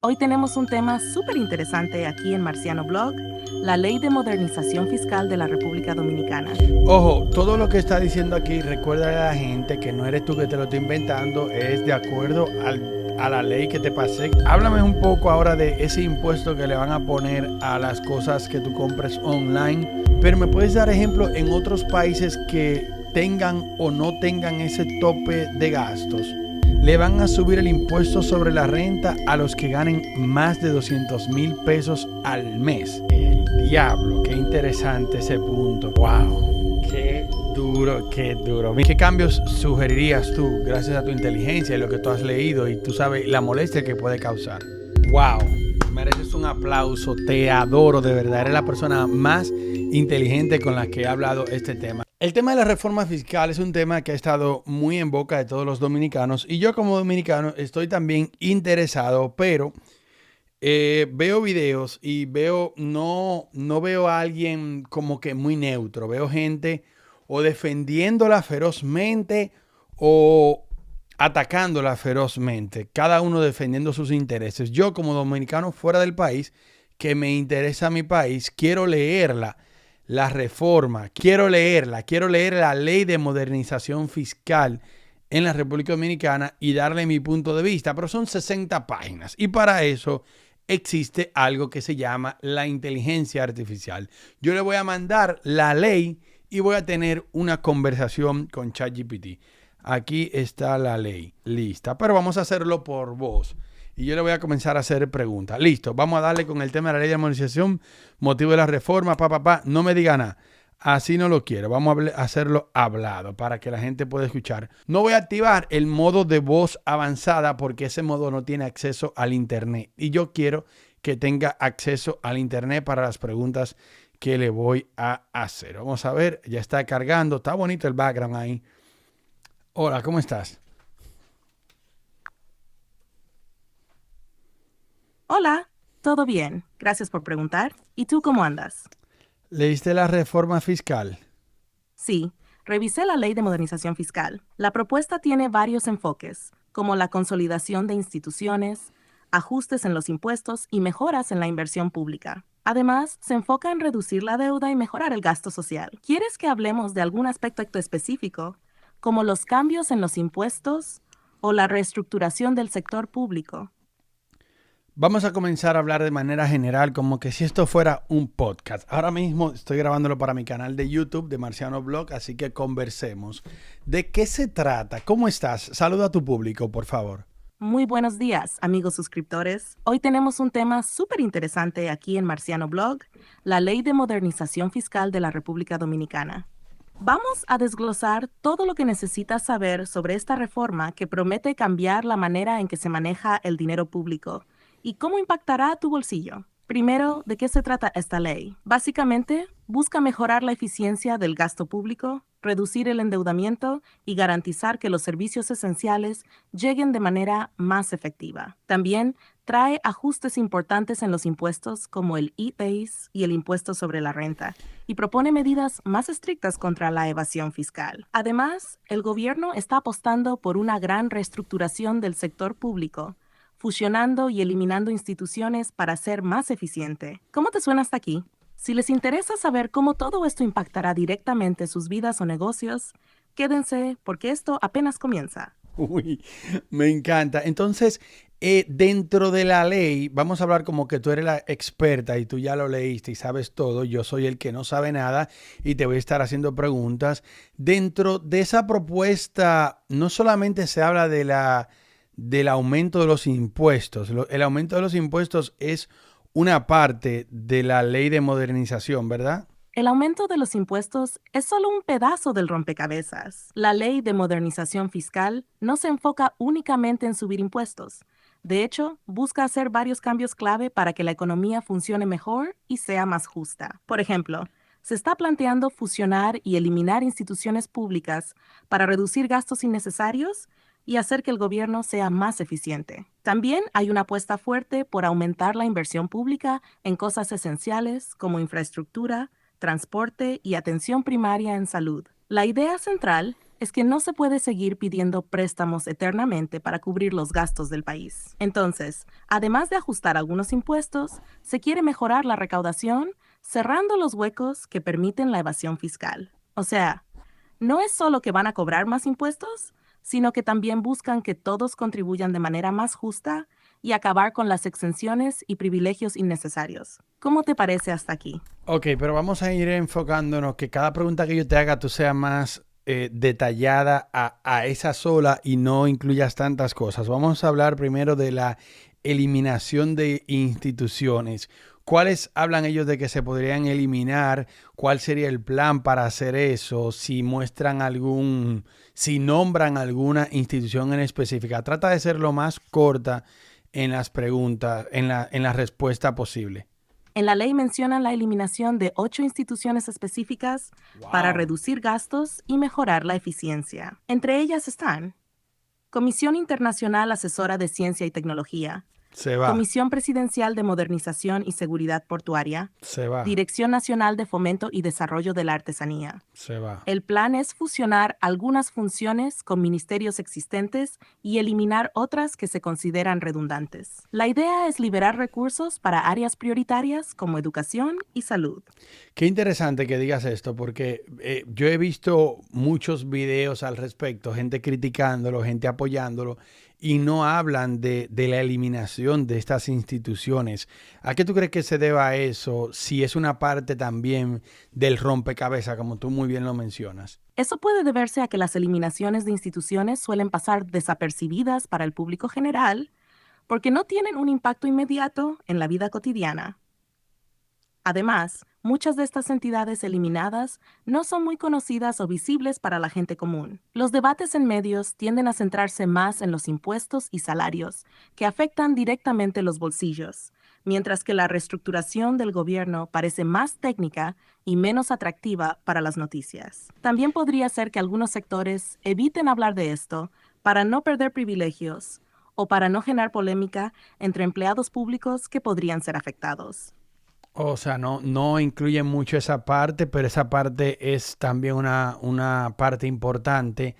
Hoy tenemos un tema súper interesante aquí en Marciano Blog, la Ley de Modernización Fiscal de la República Dominicana. Ojo, todo lo que está diciendo aquí, recuerda a la gente que no eres tú que te lo está inventando, es de acuerdo a la ley que te pasé. Háblame un poco ahora de ese impuesto que le van a poner a las cosas que tú compres online, pero me puedes dar ejemplo en otros países que tengan o no tengan ese tope de gastos. Le van a subir el impuesto sobre la renta a los que ganen más de 200,000 pesos al mes. El diablo, qué interesante ese punto. Wow, qué duro, qué duro. ¿Qué cambios sugerirías tú gracias a tu inteligencia y lo que tú has leído y tú sabes la molestia que puede causar? Wow, mereces un aplauso, te adoro de verdad, eres la persona más inteligente con la que he hablado este tema. El tema de la reforma fiscal es un tema que ha estado muy en boca de todos los dominicanos y yo como dominicano estoy también interesado, pero veo videos y no veo a alguien como que muy neutro, veo gente o defendiéndola ferozmente o atacándola ferozmente, cada uno defendiendo sus intereses. Yo como dominicano fuera del país, que me interesa mi país, quiero leerla. La reforma, quiero leer la ley de modernización fiscal en la República Dominicana y darle mi punto de vista, pero son 60 páginas y para eso existe algo que se llama la inteligencia artificial. Yo le voy a mandar la ley y voy a tener una conversación con ChatGPT. Aquí está la ley, lista, pero vamos a hacerlo por voz. Y yo le voy a comenzar a hacer preguntas. Listo, vamos a darle con el tema de la ley de modernización, motivo de la reforma, no me diga nada. Así no lo quiero. Vamos a hacerlo hablado para que la gente pueda escuchar. No voy a activar el modo de voz avanzada porque ese modo no tiene acceso al internet. Y yo quiero que tenga acceso al internet para las preguntas que le voy a hacer. Vamos a ver, ya está cargando. Está bonito el background ahí. Hola, ¿cómo estás? Hola, ¿todo bien? Gracias por preguntar. ¿Y tú cómo andas? ¿Leíste la reforma fiscal? Sí, revisé la Ley de Modernización Fiscal. La propuesta tiene varios enfoques, como la consolidación de instituciones, ajustes en los impuestos y mejoras en la inversión pública. Además, se enfoca en reducir la deuda y mejorar el gasto social. ¿Quieres que hablemos de algún aspecto específico, como los cambios en los impuestos o la reestructuración del sector público? Vamos a comenzar a hablar de manera general, como que si esto fuera un podcast. Ahora mismo estoy grabándolo para mi canal de YouTube de Marciano Blog, así que conversemos. ¿De qué se trata? ¿Cómo estás? Saluda a tu público, por favor. Muy buenos días, amigos suscriptores. Hoy tenemos un tema súper interesante aquí en Marciano Blog, la Ley de Modernización Fiscal de la República Dominicana. Vamos a desglosar todo lo que necesitas saber sobre esta reforma que promete cambiar la manera en que se maneja el dinero público y cómo impactará a tu bolsillo. Primero, ¿de qué se trata esta ley? Básicamente, busca mejorar la eficiencia del gasto público, reducir el endeudamiento y garantizar que los servicios esenciales lleguen de manera más efectiva. También trae ajustes importantes en los impuestos como el e-base y el impuesto sobre la renta y propone medidas más estrictas contra la evasión fiscal. Además, el gobierno está apostando por una gran reestructuración del sector público, fusionando y eliminando instituciones para ser más eficiente. ¿Cómo te suena hasta aquí? Si les interesa saber cómo todo esto impactará directamente sus vidas o negocios, quédense porque esto apenas comienza. Uy, me encanta. Entonces, dentro de la ley, vamos a hablar como que tú eres la experta y tú ya lo leíste y sabes todo. Yo soy el que no sabe nada y te voy a estar haciendo preguntas. Dentro de esa propuesta, no solamente se habla del aumento de los impuestos. El aumento de los impuestos es una parte de la ley de modernización, ¿verdad? El aumento de los impuestos es solo un pedazo del rompecabezas. La ley de modernización fiscal no se enfoca únicamente en subir impuestos. De hecho, busca hacer varios cambios clave para que la economía funcione mejor y sea más justa. Por ejemplo, se está planteando fusionar y eliminar instituciones públicas para reducir gastos innecesarios y hacer que el gobierno sea más eficiente. También hay una apuesta fuerte por aumentar la inversión pública en cosas esenciales como infraestructura, transporte y atención primaria en salud. La idea central es que no se puede seguir pidiendo préstamos eternamente para cubrir los gastos del país. Entonces, además de ajustar algunos impuestos, se quiere mejorar la recaudación cerrando los huecos que permiten la evasión fiscal. O sea, no es solo que van a cobrar más impuestos, sino que también buscan que todos contribuyan de manera más justa y acabar con las exenciones y privilegios innecesarios. ¿Cómo te parece hasta aquí? Ok, pero vamos a ir enfocándonos que cada pregunta que yo te haga tú sea más detallada a esa sola y no incluyas tantas cosas. Vamos a hablar primero de la eliminación de instituciones. ¿Cuáles hablan ellos de que se podrían eliminar? ¿Cuál sería el plan para hacer eso? Si muestran si nombran alguna institución en específica. Trata de ser lo más corta en las preguntas, en la respuesta posible. En la ley mencionan la eliminación de 8 instituciones específicas para Wow. reducir gastos y mejorar la eficiencia. Entre ellas están Comisión Internacional Asesora de Ciencia y Tecnología, Se va, Comisión Presidencial de Modernización y Seguridad Portuaria, se va, Dirección Nacional de Fomento y Desarrollo de la Artesanía. se va. El plan es fusionar algunas funciones con ministerios existentes y eliminar otras que se consideran redundantes. La idea es liberar recursos para áreas prioritarias como educación y salud. Qué interesante que digas esto, porque yo he visto muchos videos al respecto, gente criticándolo, gente apoyándolo, y no hablan de la eliminación de estas instituciones. ¿A qué tú crees que se deba eso si es una parte también del rompecabezas, como tú muy bien lo mencionas? Eso puede deberse a que las eliminaciones de instituciones suelen pasar desapercibidas para el público general porque no tienen un impacto inmediato en la vida cotidiana. Además, muchas de estas entidades eliminadas no son muy conocidas o visibles para la gente común. Los debates en medios tienden a centrarse más en los impuestos y salarios, que afectan directamente los bolsillos, mientras que la reestructuración del gobierno parece más técnica y menos atractiva para las noticias. También podría ser que algunos sectores eviten hablar de esto para no perder privilegios o para no generar polémica entre empleados públicos que podrían ser afectados. O sea, no incluye mucho esa parte, pero esa parte es también una parte importante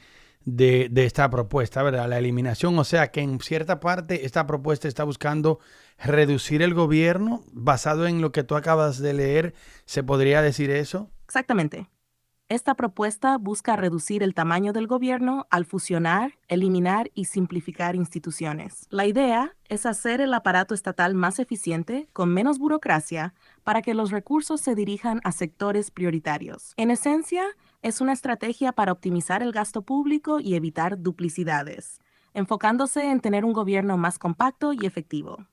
de esta propuesta, ¿verdad? La eliminación, o sea que en cierta parte esta propuesta está buscando reducir el gobierno basado en lo que tú acabas de leer, ¿se podría decir eso? Exactamente. Esta propuesta busca reducir el tamaño del gobierno al fusionar, eliminar y simplificar instituciones. La idea es hacer el aparato estatal más eficiente, con menos burocracia, para que los recursos se dirijan a sectores prioritarios. En esencia, es una estrategia para optimizar el gasto público y evitar duplicidades, enfocándose en tener un gobierno más compacto y efectivo.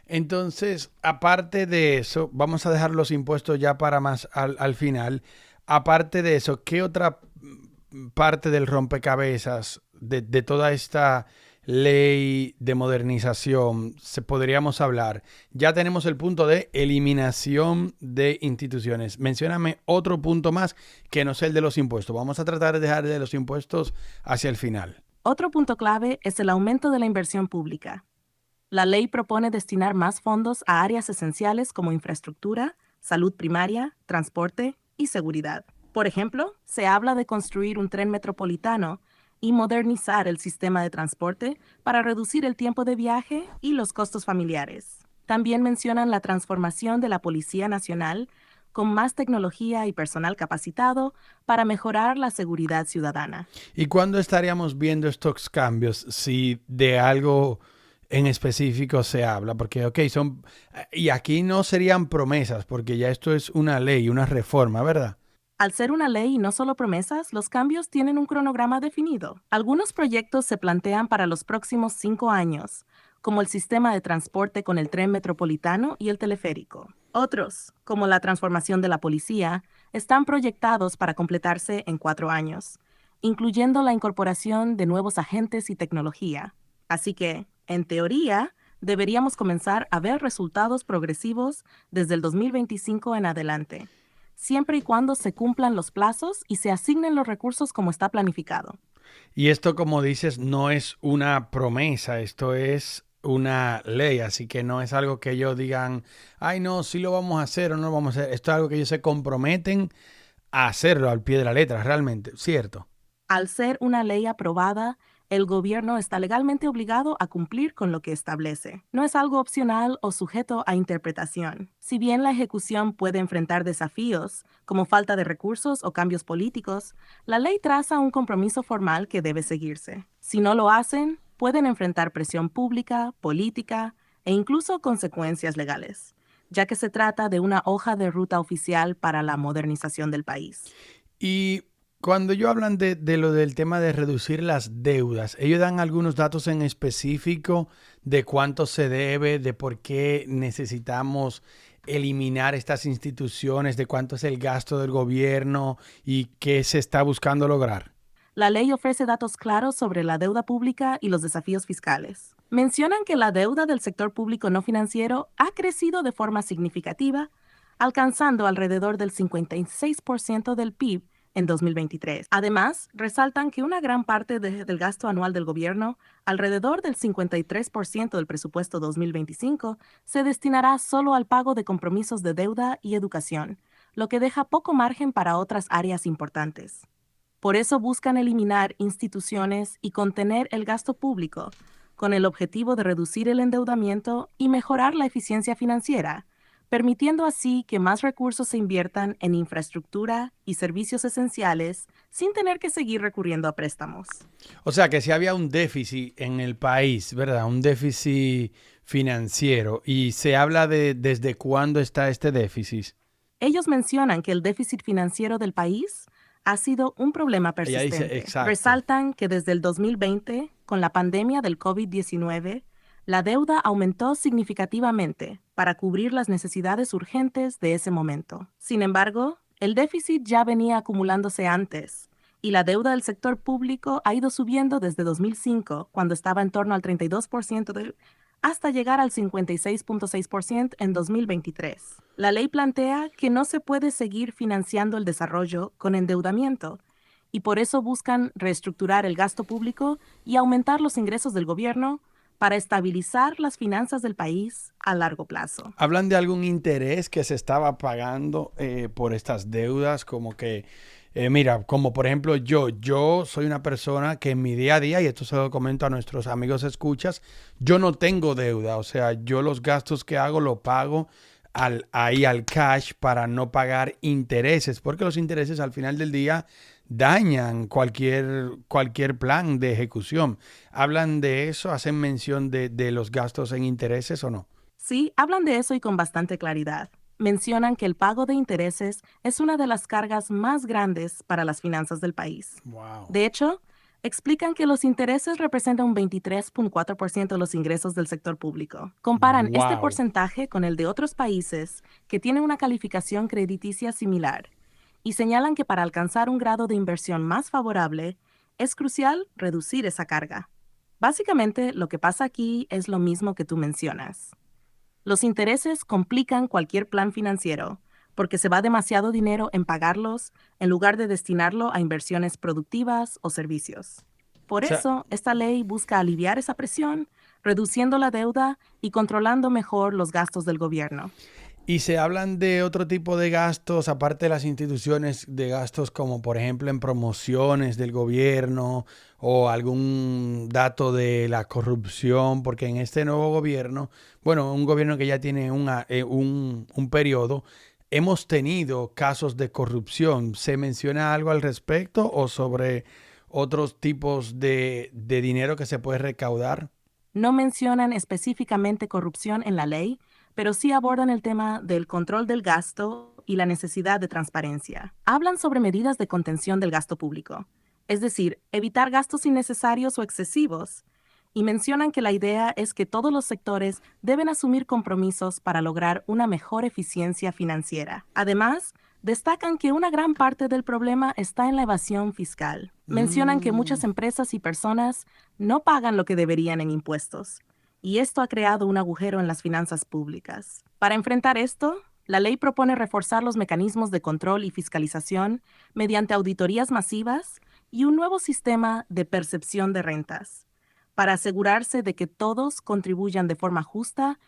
Entonces, aparte de eso, vamos a dejar los impuestos ya para más al final. Aparte de eso, ¿qué otra parte del rompecabezas de toda esta ley de modernización se podríamos hablar? Ya tenemos el punto de eliminación de instituciones. Mencióname otro punto más que no sea el de los impuestos. Vamos a tratar de dejar de los impuestos hacia el final. Otro punto clave es el aumento de la inversión pública. La ley propone destinar más fondos a áreas esenciales como infraestructura, salud primaria, transporte y seguridad. Por ejemplo, se habla de construir un tren metropolitano y modernizar el sistema de transporte para reducir el tiempo de viaje y los costos familiares. También mencionan la transformación de la Policía Nacional con más tecnología y personal capacitado para mejorar la seguridad ciudadana. ¿Y cuándo estaríamos viendo estos cambios? Si de algo en específico se habla, porque, ok, y aquí no serían promesas, porque ya esto es una ley, una reforma, ¿verdad? Al ser una ley y no solo promesas, los cambios tienen un cronograma definido. Algunos proyectos se plantean para los próximos 5 años, como el sistema de transporte con el tren metropolitano y el teleférico. Otros, como la transformación de la policía, están proyectados para completarse en 4 años, incluyendo la incorporación de nuevos agentes y tecnología. Así que, en teoría, deberíamos comenzar a ver resultados progresivos desde el 2025 en adelante, siempre y cuando se cumplan los plazos y se asignen los recursos como está planificado. Y esto, como dices, no es una promesa, esto es una ley, así que no es algo que ellos digan, ay no, sí lo vamos a hacer o no lo vamos a hacer. Esto es algo que ellos se comprometen a hacerlo al pie de la letra, realmente, ¿cierto? Al ser una ley aprobada, el gobierno está legalmente obligado a cumplir con lo que establece. No es algo opcional o sujeto a interpretación. Si bien la ejecución puede enfrentar desafíos, como falta de recursos o cambios políticos, la ley traza un compromiso formal que debe seguirse. Si no lo hacen, pueden enfrentar presión pública, política e incluso consecuencias legales, ya que se trata de una hoja de ruta oficial para la modernización del país. Y cuando ellos hablan de lo del tema de reducir las deudas, ellos dan algunos datos en específico de cuánto se debe, de por qué necesitamos eliminar estas instituciones, de cuánto es el gasto del gobierno y qué se está buscando lograr. La ley ofrece datos claros sobre la deuda pública y los desafíos fiscales. Mencionan que la deuda del sector público no financiero ha crecido de forma significativa, alcanzando alrededor del 56% del PIB en 2023. Además, resaltan que una gran parte del gasto anual del gobierno, alrededor del 53% del presupuesto 2025, se destinará solo al pago de compromisos de deuda y educación, lo que deja poco margen para otras áreas importantes. Por eso buscan eliminar instituciones y contener el gasto público, con el objetivo de reducir el endeudamiento y mejorar la eficiencia financiera, permitiendo así que más recursos se inviertan en infraestructura y servicios esenciales sin tener que seguir recurriendo a préstamos. O sea que si había un déficit en el país, ¿verdad? Un déficit financiero y se habla de desde cuándo está este déficit. Ellos mencionan que el déficit financiero del país ha sido un problema Ella dice, persistente. exacto. Resaltan que desde el 2020, con la pandemia del COVID-19, la deuda aumentó significativamente para cubrir las necesidades urgentes de ese momento. Sin embargo, el déficit ya venía acumulándose antes, y la deuda del sector público ha ido subiendo desde 2005, cuando estaba en torno al 32% hasta llegar al 56.6% en 2023. La ley plantea que no se puede seguir financiando el desarrollo con endeudamiento, y por eso buscan reestructurar el gasto público y aumentar los ingresos del gobierno para estabilizar las finanzas del país a largo plazo. Hablan de algún interés que se estaba pagando por estas deudas, como que, mira, como por ejemplo yo soy una persona que en mi día a día, y esto se lo comento a nuestros amigos escuchas, yo no tengo deuda, o sea, yo los gastos que hago lo pago ahí al cash para no pagar intereses, porque los intereses al final del día dañan cualquier plan de ejecución. ¿Hablan de eso? ¿Hacen mención de los gastos en intereses o no? Sí, hablan de eso y con bastante claridad. Mencionan que el pago de intereses es una de las cargas más grandes para las finanzas del país. Wow. De hecho, explican que los intereses representan un 23.4% de los ingresos del sector público. Comparan este Wow. porcentaje con el de otros países que tienen una calificación crediticia similar y señalan que para alcanzar un grado de inversión más favorable, es crucial reducir esa carga. Básicamente, lo que pasa aquí es lo mismo que tú mencionas. Los intereses complican cualquier plan financiero porque se va demasiado dinero en pagarlos en lugar de destinarlo a inversiones productivas o servicios. Por O sea, eso, esta ley busca aliviar esa presión, reduciendo la deuda y controlando mejor los gastos del gobierno. y se hablan de otro tipo de gastos, aparte de las instituciones, de gastos como por ejemplo en promociones del gobierno o algún dato de la corrupción, porque en este nuevo gobierno, bueno, un gobierno que ya tiene un periodo, hemos tenido casos de corrupción. ¿Se menciona algo al respecto o sobre otros tipos de dinero que se puede recaudar? No mencionan específicamente corrupción en la ley, pero sí abordan el tema del control del gasto y la necesidad de transparencia. Hablan sobre medidas de contención del gasto público, es decir, evitar gastos innecesarios o excesivos, y mencionan que la idea es que todos los sectores deben asumir compromisos para lograr una mejor eficiencia financiera. Además, destacan que una gran parte del problema está en la evasión fiscal. Mencionan que Mm. muchas empresas y personas no pagan lo que deberían en impuestos, y esto ha creado un agujero en las finanzas públicas. Para enfrentar esto, la ley propone reforzar los mecanismos de control y fiscalización mediante auditorías masivas y un nuevo sistema de percepción de rentas, para asegurarse de que todos contribuyan de forma justa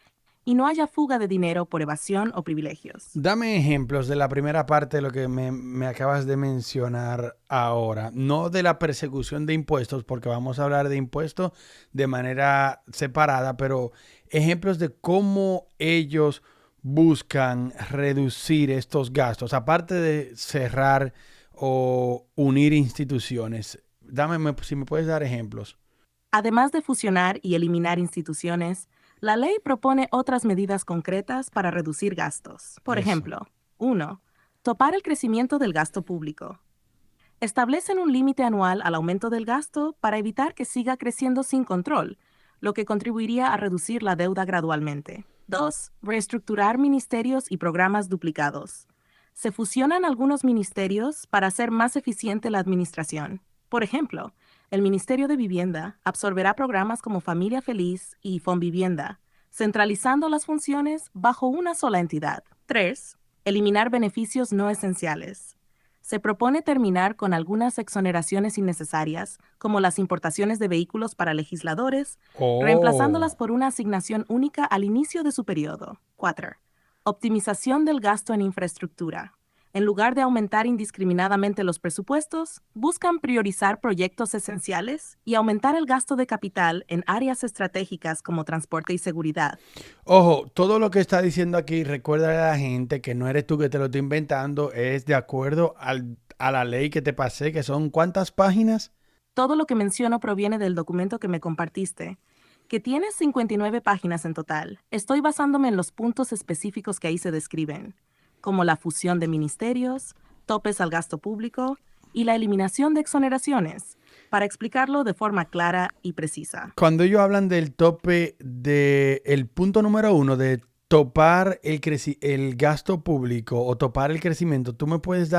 y no haya fuga de dinero por evasión o privilegios. Dame ejemplos de la primera parte de lo que me acabas de mencionar ahora. No de la persecución de impuestos, porque vamos a hablar de impuestos de manera separada, pero ejemplos de cómo ellos buscan reducir estos gastos, aparte de cerrar o unir instituciones. Si me puedes dar ejemplos. Además de fusionar y eliminar instituciones, la ley propone otras medidas concretas para reducir gastos. Por Eso. ejemplo, 1. Topar el crecimiento del gasto público. Establecen un límite anual al aumento del gasto para evitar que siga creciendo sin control, lo que contribuiría a reducir la deuda gradualmente. 2. Reestructurar ministerios y programas duplicados. Se fusionan algunos ministerios para hacer más eficiente la administración. Por ejemplo, el Ministerio de Vivienda absorberá programas como Familia Feliz y Fonvivienda, centralizando las funciones bajo una sola entidad. 3. Eliminar beneficios no esenciales. Se propone terminar con algunas exoneraciones innecesarias, como las importaciones de vehículos para legisladores, reemplazándolas Oh. por una asignación única al inicio de su periodo. 4. Optimización del gasto en infraestructura. En lugar de aumentar indiscriminadamente los presupuestos, buscan priorizar proyectos esenciales y aumentar el gasto de capital en áreas estratégicas como transporte y seguridad. Ojo, todo lo que está diciendo aquí, recuerda a la gente que no eres tú que te lo está inventando, es de acuerdo a la ley que te pasé, que son ¿cuántas páginas? Todo lo que menciono proviene del documento que me compartiste, que tiene 59 páginas en total. Estoy basándome en los puntos específicos que ahí se describen, como la fusión de ministerios, topes al gasto público y la eliminación de exoneraciones, para explicarlo de forma clara y precisa. Cuando ellos hablan del tope el punto número 1 de topar el gasto público o topar el crecimiento, ¿tú me puedes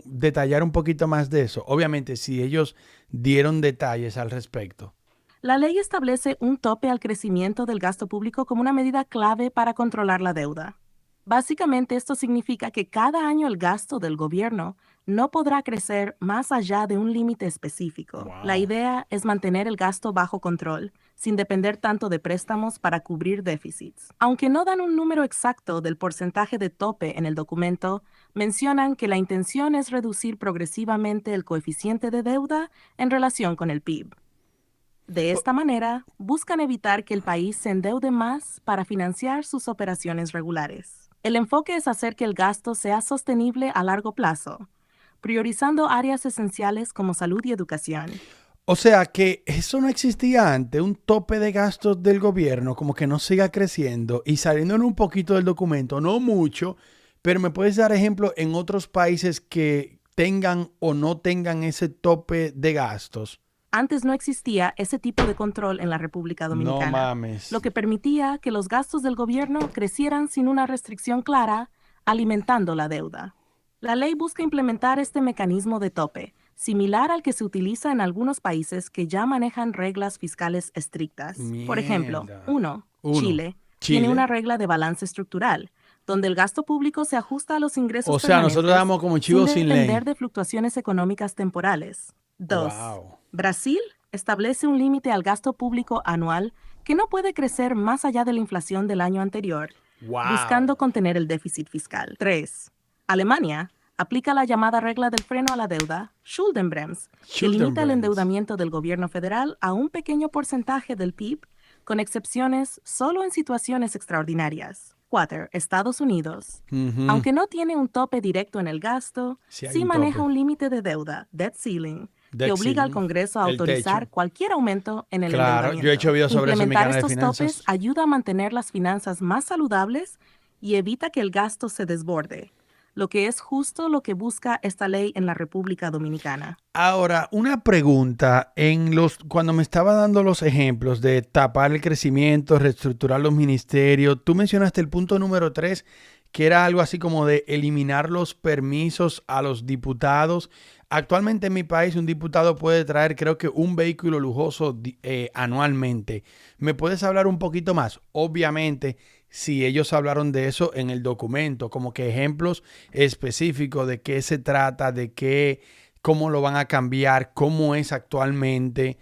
detallar un poquito más de eso? Obviamente, si ellos dieron detalles al respecto. La ley establece un tope al crecimiento del gasto público como una medida clave para controlar la deuda. Básicamente, esto significa que cada año el gasto del gobierno no podrá crecer más allá de un límite específico. Wow. La idea es mantener el gasto bajo control, sin depender tanto de préstamos para cubrir déficits. Aunque no dan un número exacto del porcentaje de tope en el documento, mencionan que la intención es reducir progresivamente el coeficiente de deuda en relación con el PIB. De esta manera, buscan evitar que el país se endeude más para financiar sus operaciones regulares. El enfoque es hacer que el gasto sea sostenible a largo plazo, priorizando áreas esenciales como salud y educación. O sea que eso no existía antes, un tope de gastos del gobierno, como que no siga creciendo y saliendo un poquito del documento, no mucho, pero me puedes dar ejemplo en otros países que tengan o no tengan ese tope de gastos. Antes no existía ese tipo de control en la República No Dominicana, mames. lo que permitía que los gastos del gobierno crecieran sin una restricción clara, alimentando la deuda. La ley busca implementar este mecanismo de tope, similar al que se utiliza en algunos países que ya manejan reglas fiscales estrictas. Por ejemplo, Mierda. 1. Uno. Tiene una regla de balance estructural, donde el gasto público se ajusta a los ingresos O sea, nosotros permanentes damos como sin chivos sin ley. depender de fluctuaciones económicas temporales. 2. Wow. Brasil establece un límite al gasto público anual que no puede crecer más allá de la inflación del año anterior, Wow. buscando contener el déficit fiscal. 3. Alemania aplica la llamada regla del freno a la deuda, Schuldenbremse, que limita el endeudamiento del gobierno federal a un pequeño porcentaje del PIB, con excepciones solo en situaciones extraordinarias. 4. Estados Unidos. Ujú. Aunque no tiene un tope directo en el gasto, Sí hay sí un maneja tope. un límite de deuda, debt ceiling, Debt que obliga al ceiling, Congreso a el autorizar techo. cualquier aumento en el Claro, endeudamiento. yo he hecho videos sobre eso en mi Implementar canal de estos topes finanzas. ayuda a mantener las finanzas más saludables y evita que el gasto se desborde, lo que es justo lo que busca esta ley en la República Dominicana. Ahora, una pregunta. Cuando me estaba dando los ejemplos de tapar el crecimiento, reestructurar los ministerios, tú mencionaste el punto número 3, que era algo así como de eliminar los permisos a los diputados. Actualmente en mi país un diputado puede traer, creo que un vehículo lujoso anualmente. ¿Me puedes hablar un poquito más? Obviamente, si ellos hablaron de eso en el documento, como que ejemplos específicos de qué se trata, cómo lo van a cambiar, cómo es actualmente.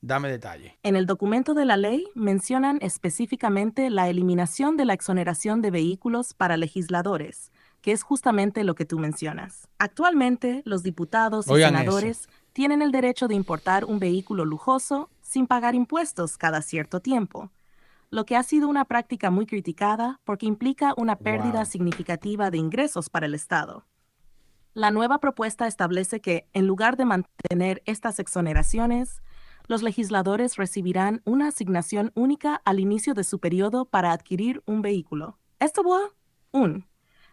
Dame detalle. En el documento de la ley mencionan específicamente la eliminación de la exoneración de vehículos para legisladores, que es justamente lo que tú mencionas. Actualmente, los diputados y Oigan eso. senadores tienen el derecho de importar un vehículo lujoso sin pagar impuestos cada cierto tiempo, lo que ha sido una práctica muy criticada porque implica una pérdida Wow. significativa de ingresos para el Estado. La nueva propuesta establece que, en lugar de mantener estas exoneraciones, los legisladores recibirán una asignación única al inicio de su periodo para adquirir un vehículo. Esto va 1.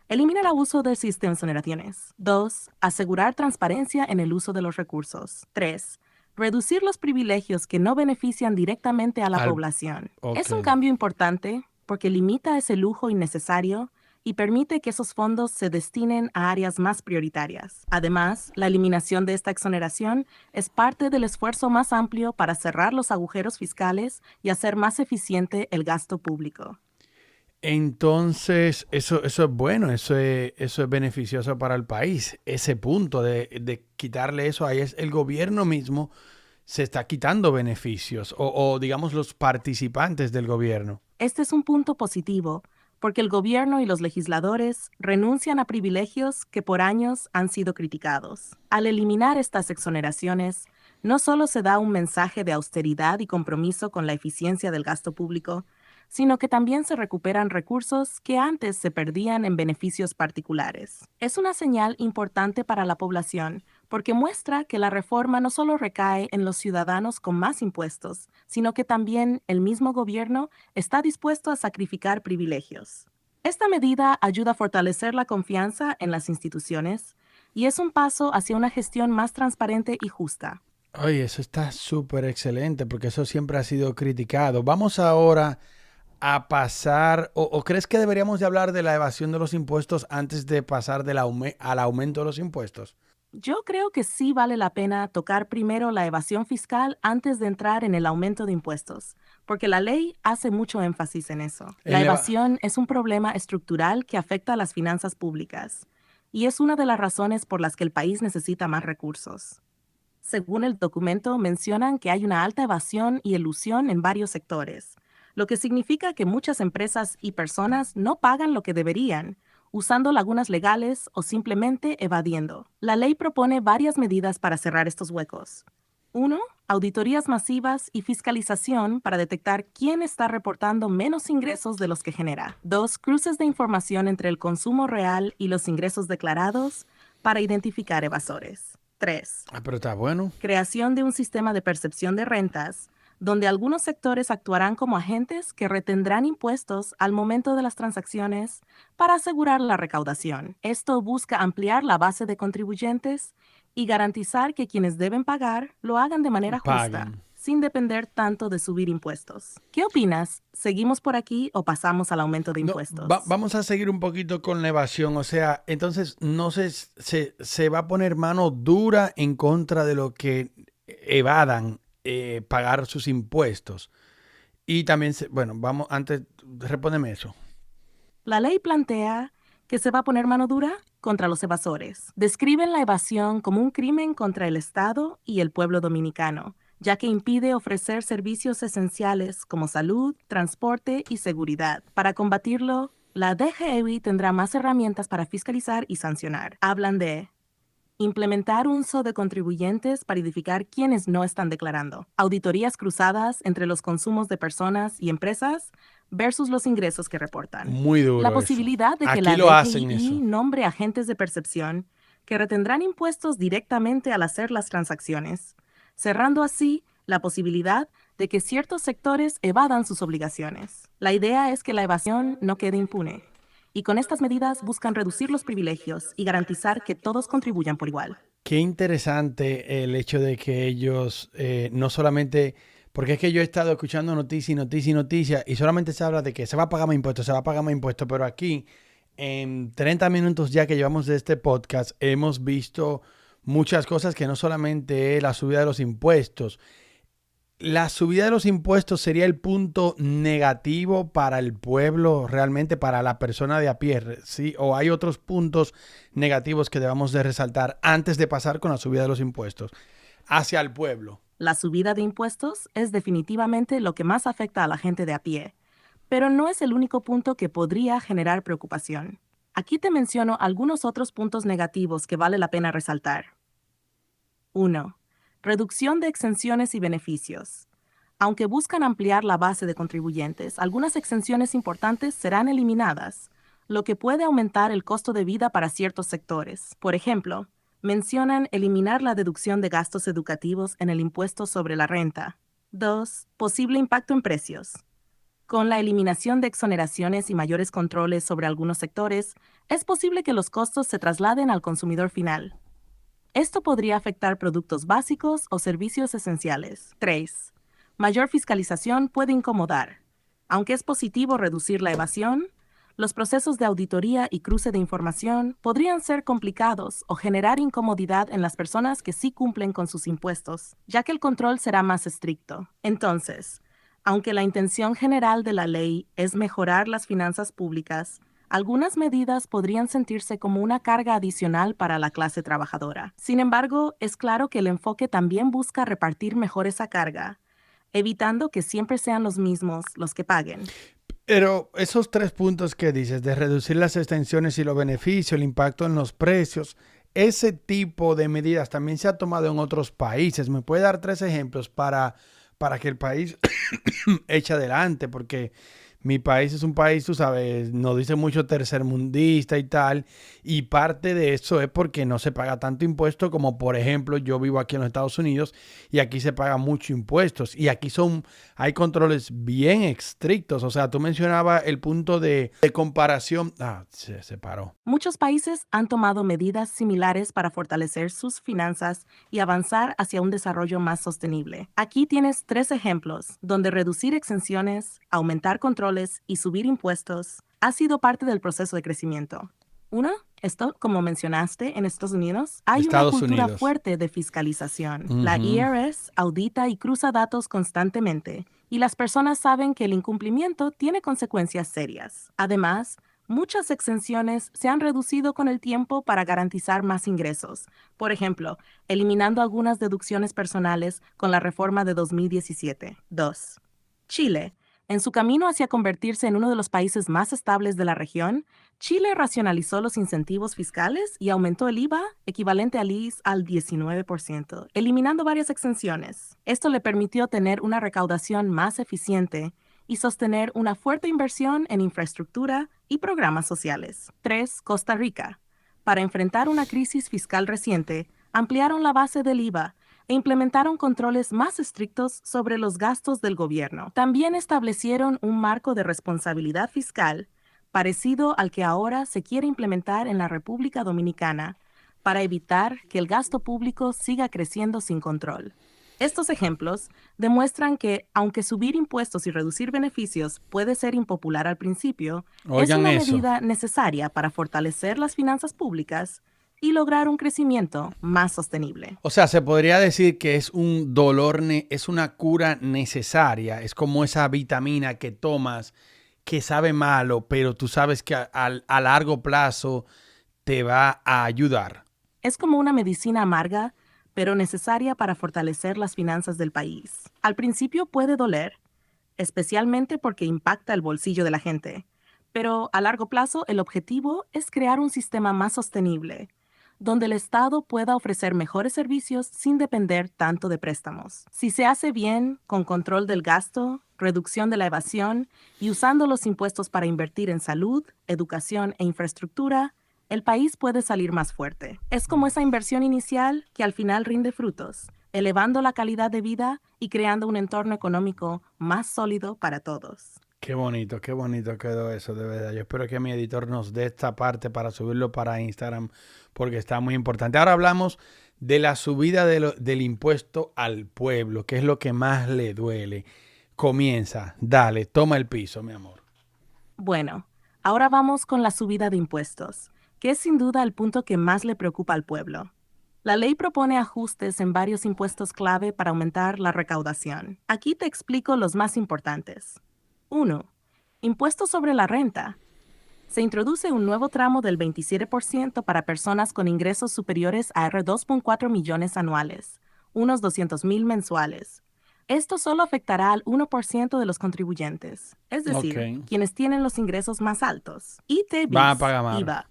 Elimina el abuso de sistemas de exoneraciones. 2. Asegurar transparencia en el uso de los recursos. 3. Reducir los privilegios que no benefician directamente a la población. Ok. Es un cambio importante porque limita ese lujo innecesario y permite que esos fondos se destinen a áreas más prioritarias. Además, la eliminación de esta exoneración es parte del esfuerzo más amplio para cerrar los agujeros fiscales y hacer más eficiente el gasto público. Entonces, eso es bueno, eso es beneficioso para el país. Ese punto de quitarle eso, ahí es el gobierno mismo se está quitando beneficios o digamos los participantes del gobierno. Este es un punto positivo, porque el gobierno y los legisladores renuncian a privilegios que por años han sido criticados. Al eliminar estas exoneraciones, no solo se da un mensaje de austeridad y compromiso con la eficiencia del gasto público, sino que también se recuperan recursos que antes se perdían en beneficios particulares. Es una señal importante para la población, porque muestra que la reforma no solo recae en los ciudadanos con más impuestos, sino que también el mismo gobierno está dispuesto a sacrificar privilegios. Esta medida ayuda a fortalecer la confianza en las instituciones y es un paso hacia una gestión más transparente y justa. Oye, eso está súper excelente porque eso siempre ha sido criticado. Vamos ahora a pasar, o crees que deberíamos de hablar de la evasión de los impuestos antes de pasar al aumento de los impuestos? Yo creo que sí vale la pena tocar primero la evasión fiscal antes de entrar en el aumento de impuestos, porque la ley hace mucho énfasis en eso. La evasión es un problema estructural que afecta a las finanzas públicas, y es una de las razones por las que el país necesita más recursos. Según el documento, mencionan que hay una alta evasión y elusión en varios sectores, lo que significa que muchas empresas y personas no pagan lo que deberían, usando lagunas legales o simplemente evadiendo. La ley propone varias medidas para cerrar estos huecos. 1. Auditorías masivas y fiscalización para detectar quién está reportando menos ingresos de los que genera. 2. Cruces de información entre el consumo real y los ingresos declarados para identificar evasores. 3. Pero está bueno. Creación de un sistema de percepción de rentas, donde algunos sectores actuarán como agentes que retendrán impuestos al momento de las transacciones para asegurar la recaudación. Esto busca ampliar la base de contribuyentes y garantizar que quienes deben pagar lo hagan de manera justa, sin depender tanto de subir impuestos. ¿Qué opinas? ¿Seguimos por aquí o pasamos al aumento de impuestos? Vamos a seguir un poquito con la evasión. O sea, entonces no se va a poner mano dura en contra de lo que evadan pagar sus impuestos. Y también, vamos, antes, respóndeme eso. La ley plantea que se va a poner mano dura contra los evasores. Describen la evasión como un crimen contra el Estado y el pueblo dominicano, ya que impide ofrecer servicios esenciales como salud, transporte y seguridad. Para combatirlo, la DGEI tendrá más herramientas para fiscalizar y sancionar. Hablan de implementar un uso de contribuyentes para identificar quienes no están declarando. Auditorías cruzadas entre los consumos de personas y empresas versus los ingresos que reportan. Muy duro. La posibilidad de que aquí la DGI nombre agentes de percepción que retendrán impuestos directamente al hacer las transacciones, cerrando así la posibilidad de que ciertos sectores evadan sus obligaciones. La idea es que la evasión no quede impune. Y con estas medidas buscan reducir los privilegios y garantizar que todos contribuyan por igual. Qué interesante el hecho de que ellos no solamente... Porque es que yo he estado escuchando noticias y solamente se habla de que se va a pagar más impuestos, pero aquí en 30 minutos ya que llevamos de este podcast hemos visto muchas cosas que no solamente es la subida de los impuestos. La subida de los impuestos sería el punto negativo para el pueblo, realmente para la persona de a pie, ¿sí? ¿O hay otros puntos negativos que debamos de resaltar antes de pasar con la subida de los impuestos hacia el pueblo? La subida de impuestos es definitivamente lo que más afecta a la gente de a pie, pero no es el único punto que podría generar preocupación. Aquí te menciono algunos otros puntos negativos que vale la pena resaltar. 1. Reducción de exenciones y beneficios. Aunque buscan ampliar la base de contribuyentes, algunas exenciones importantes serán eliminadas, lo que puede aumentar el costo de vida para ciertos sectores. Por ejemplo, mencionan eliminar la deducción de gastos educativos en el impuesto sobre la renta. 2. Posible impacto en precios. Con la eliminación de exoneraciones y mayores controles sobre algunos sectores, es posible que los costos se trasladen al consumidor final. Esto podría afectar productos básicos o servicios esenciales. 3. Mayor fiscalización puede incomodar. Aunque es positivo reducir la evasión, los procesos de auditoría y cruce de información podrían ser complicados o generar incomodidad en las personas que sí cumplen con sus impuestos, ya que el control será más estricto. Entonces, aunque la intención general de la ley es mejorar las finanzas públicas, algunas medidas podrían sentirse como una carga adicional para la clase trabajadora. Sin embargo, es claro que el enfoque también busca repartir mejor esa carga, evitando que siempre sean los mismos los que paguen. Pero esos 3 puntos que dices, de reducir las extensiones y los beneficios, el impacto en los precios, ese tipo de medidas también se ha tomado en otros países. ¿Me puede dar 3 ejemplos para que el país eche adelante? Porque mi país es un país, tú sabes, nos dice mucho tercermundista y tal, y parte de eso es porque no se paga tanto impuesto como, por ejemplo, yo vivo aquí en los Estados Unidos y aquí se paga mucho impuestos y aquí hay controles bien estrictos. O sea, tú mencionabas el punto de comparación. Se separó. Muchos países han tomado medidas similares para fortalecer sus finanzas y avanzar hacia un desarrollo más sostenible. Aquí tienes 3 ejemplos donde reducir exenciones, aumentar controles y subir impuestos ha sido parte del proceso de crecimiento. Uno, esto, como mencionaste, en Estados Unidos hay una Estados cultura Unidos. fuerte de fiscalización. La Ujú. IRS audita y cruza datos constantemente, y las personas saben que el incumplimiento tiene consecuencias serias. Además, muchas exenciones se han reducido con el tiempo para garantizar más ingresos. Por ejemplo, eliminando algunas deducciones personales con la reforma de 2017. 2. Chile. En su camino hacia convertirse en uno de los países más estables de la región, Chile racionalizó los incentivos fiscales y aumentó el IVA, equivalente al IS, al 19%, eliminando varias exenciones. Esto le permitió tener una recaudación más eficiente y sostener una fuerte inversión en infraestructura y programas sociales. 3. Costa Rica. Para enfrentar una crisis fiscal reciente, ampliaron la base del IVA e implementaron controles más estrictos sobre los gastos del gobierno. También establecieron un marco de responsabilidad fiscal parecido al que ahora se quiere implementar en la República Dominicana para evitar que el gasto público siga creciendo sin control. Estos ejemplos demuestran que, aunque subir impuestos y reducir beneficios puede ser impopular al principio, es Oigan una eso. medida necesaria para fortalecer las finanzas públicas y lograr un crecimiento más sostenible. O sea, se podría decir que es un es una cura necesaria. Es como esa vitamina que tomas que sabe malo, pero tú sabes que a largo plazo te va a ayudar. Es como una medicina amarga, pero necesaria para fortalecer las finanzas del país. Al principio puede doler, especialmente porque impacta el bolsillo de la gente, pero a largo plazo el objetivo es crear un sistema más sostenible, donde el Estado pueda ofrecer mejores servicios sin depender tanto de préstamos. Si se hace bien, con control del gasto, reducción de la evasión y usando los impuestos para invertir en salud, educación e infraestructura, el país puede salir más fuerte. Es como esa inversión inicial que al final rinde frutos, elevando la calidad de vida y creando un entorno económico más sólido para todos. Qué bonito quedó eso, de verdad. Yo espero que mi editor nos dé esta parte para subirlo para Instagram, porque está muy importante. Ahora hablamos de la subida del impuesto al pueblo, que es lo que más le duele. Comienza, dale, toma el piso, mi amor. Bueno, ahora vamos con la subida de impuestos, que es sin duda el punto que más le preocupa al pueblo. La ley propone ajustes en varios impuestos clave para aumentar la recaudación. Aquí te explico los más importantes. 1. Impuesto sobre la renta. Se introduce un nuevo tramo del 27% para personas con ingresos superiores a R$ 2.4 millones anuales, unos 200,000 mensuales. Esto solo afectará al 1% de los contribuyentes, es Ok. decir, quienes tienen los ingresos más altos. Van a ITBs, pagar más. IVA.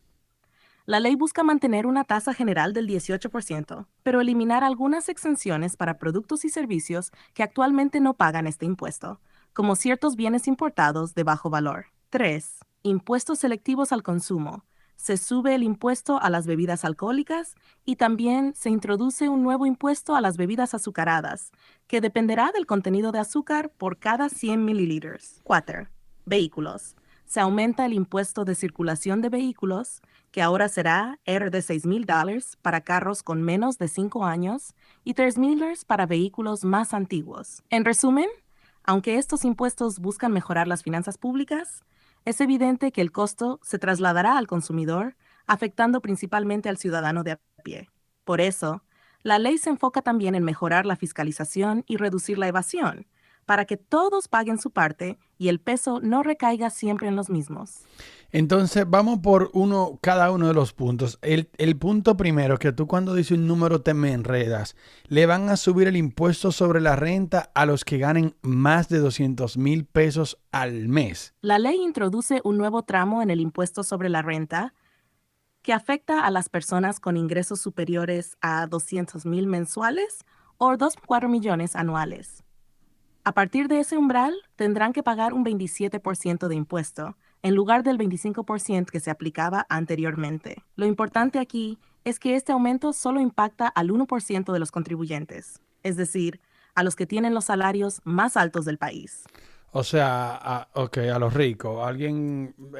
La ley busca mantener una tasa general del 18%, pero eliminar algunas exenciones para productos y servicios que actualmente no pagan este impuesto, como ciertos bienes importados de bajo valor. 3. Impuestos selectivos al consumo. Se sube el impuesto a las bebidas alcohólicas y también se introduce un nuevo impuesto a las bebidas azucaradas, que dependerá del contenido de azúcar por cada 100 mililitros. 4. Vehículos. Se aumenta el impuesto de circulación de vehículos, que ahora será de $6,000 para carros con menos de 5 años y $3,000 para vehículos más antiguos. En resumen, aunque estos impuestos buscan mejorar las finanzas públicas, es evidente que el costo se trasladará al consumidor, afectando principalmente al ciudadano de a pie. Por eso, la ley se enfoca también en mejorar la fiscalización y reducir la evasión, para que todos paguen su parte y el peso no recaiga siempre en los mismos. Entonces, vamos por cada uno de los puntos. El punto primero, que tú cuando dices un número te me enredas. Le van a subir el impuesto sobre la renta a los que ganen más de 200,000 pesos al mes. La ley introduce un nuevo tramo en el impuesto sobre la renta que afecta a las personas con ingresos superiores a 200,000 mensuales o 2,4 millones anuales. A partir de ese umbral, tendrán que pagar un 27% de impuesto, en lugar del 25% que se aplicaba anteriormente. Lo importante aquí es que este aumento solo impacta al 1% de los contribuyentes, es decir, a los que tienen los salarios más altos del país. O sea, a los ricos.